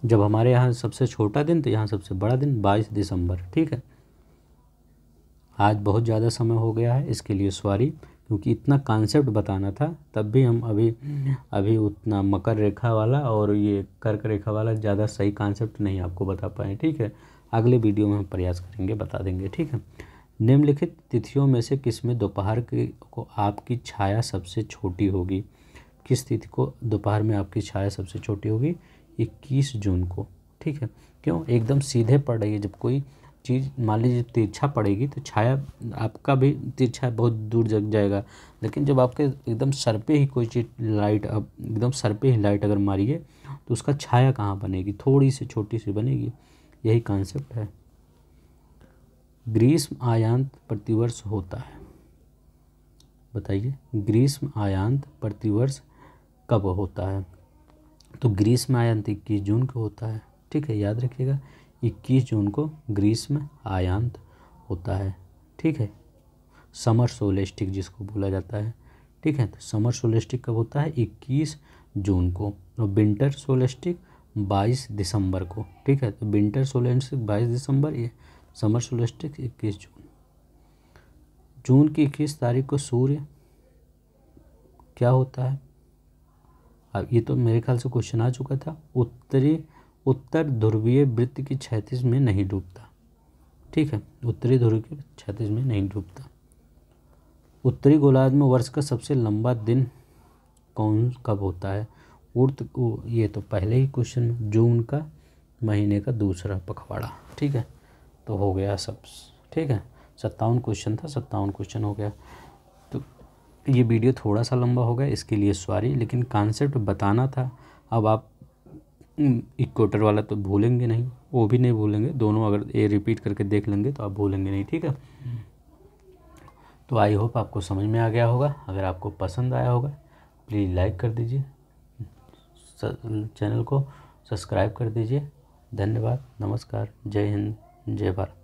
जब हमारे यहाँ सबसे छोटा दिन तो यहाँ सबसे बड़ा दिन 22 दिसंबर। ठीक है। आज बहुत ज़्यादा समय हो गया है, इसके लिए सॉरी, क्योंकि इतना कॉन्सेप्ट बताना था, तब भी हम अभी उतना मकर रेखा वाला और ये कर्क रेखा वाला ज़्यादा सही कॉन्सेप्ट नहीं आपको बता पाए। ठीक है। अगले वीडियो में हम प्रयास करेंगे, बता देंगे। ठीक है। निम्नलिखित तिथियों में से किसमें दोपहर को आपकी छाया सबसे छोटी होगी? किस तिथि को दोपहर में आपकी छाया सबसे छोटी होगी? 21 जून को। ठीक है। क्यों? एकदम सीधे पड़ रही है। जब कोई चीज़ मान लीजिए तिरछा पड़ेगी तो छाया आपका भी तिरछा बहुत दूर जग जाएगा, लेकिन जब आपके एकदम सर पे ही कोई चीज़ लाइट, अब एकदम सर पे ही लाइट अगर मारिए तो उसका छाया कहाँ बनेगी? थोड़ी सी छोटी सी बनेगी। यही कॉन्सेप्ट है। ग्रीष्म आयांत प्रतिवर्ष होता है, बताइए ग्रीष्म आयांत प्रतिवर्ष कब होता है? तो ग्रीष्म आयांत 21 जून को होता है। ठीक है, याद रखिएगा 21 जून को ग्रीष्म आयांत होता है। ठीक है। समर सोलेस्टिक जिसको बोला जाता है। ठीक है। तो समर सोलेस्टिक कब होता है? 21 जून को। और विंटर सोलेस्टिक 22 दिसंबर को। ठीक है। तो विंटर सोलेस्टिक 22 दिसंबर, ये समर सोलेस्टिक 21 जून। जून की 21 तारीख को सूर्य क्या होता है? अब ये तो मेरे ख्याल से क्वेश्चन आ चुका था। उत्तर ध्रुवीय वृत्त की क्षैतिज में नहीं डूबता। ठीक है। उत्तरी ध्रुव के क्षैतिज में नहीं डूबता। उत्तरी गोलार्ध में वर्ष का सबसे लंबा दिन कब होता है? ये तो पहले ही क्वेश्चन, जून का महीने का दूसरा पखवाड़ा। ठीक है। तो हो गया सब। ठीक है। 57 क्वेश्चन था, 57 क्वेश्चन हो गया। तो ये वीडियो थोड़ा सा लंबा हो गया, इसके लिए सॉरी, लेकिन कॉन्सेप्ट बताना था। अब आप इक्वेटर वाला तो भूलेंगे नहीं, वो भी नहीं भूलेंगे, दोनों अगर ये रिपीट करके देख लेंगे तो आप भूलेंगे नहीं। ठीक है। तो आई होप आपको समझ में आ गया होगा। अगर आपको पसंद आया होगा प्लीज़ लाइक कर दीजिए, चैनल को सब्सक्राइब कर दीजिए। धन्यवाद, नमस्कार, जय हिंद, जय भारत।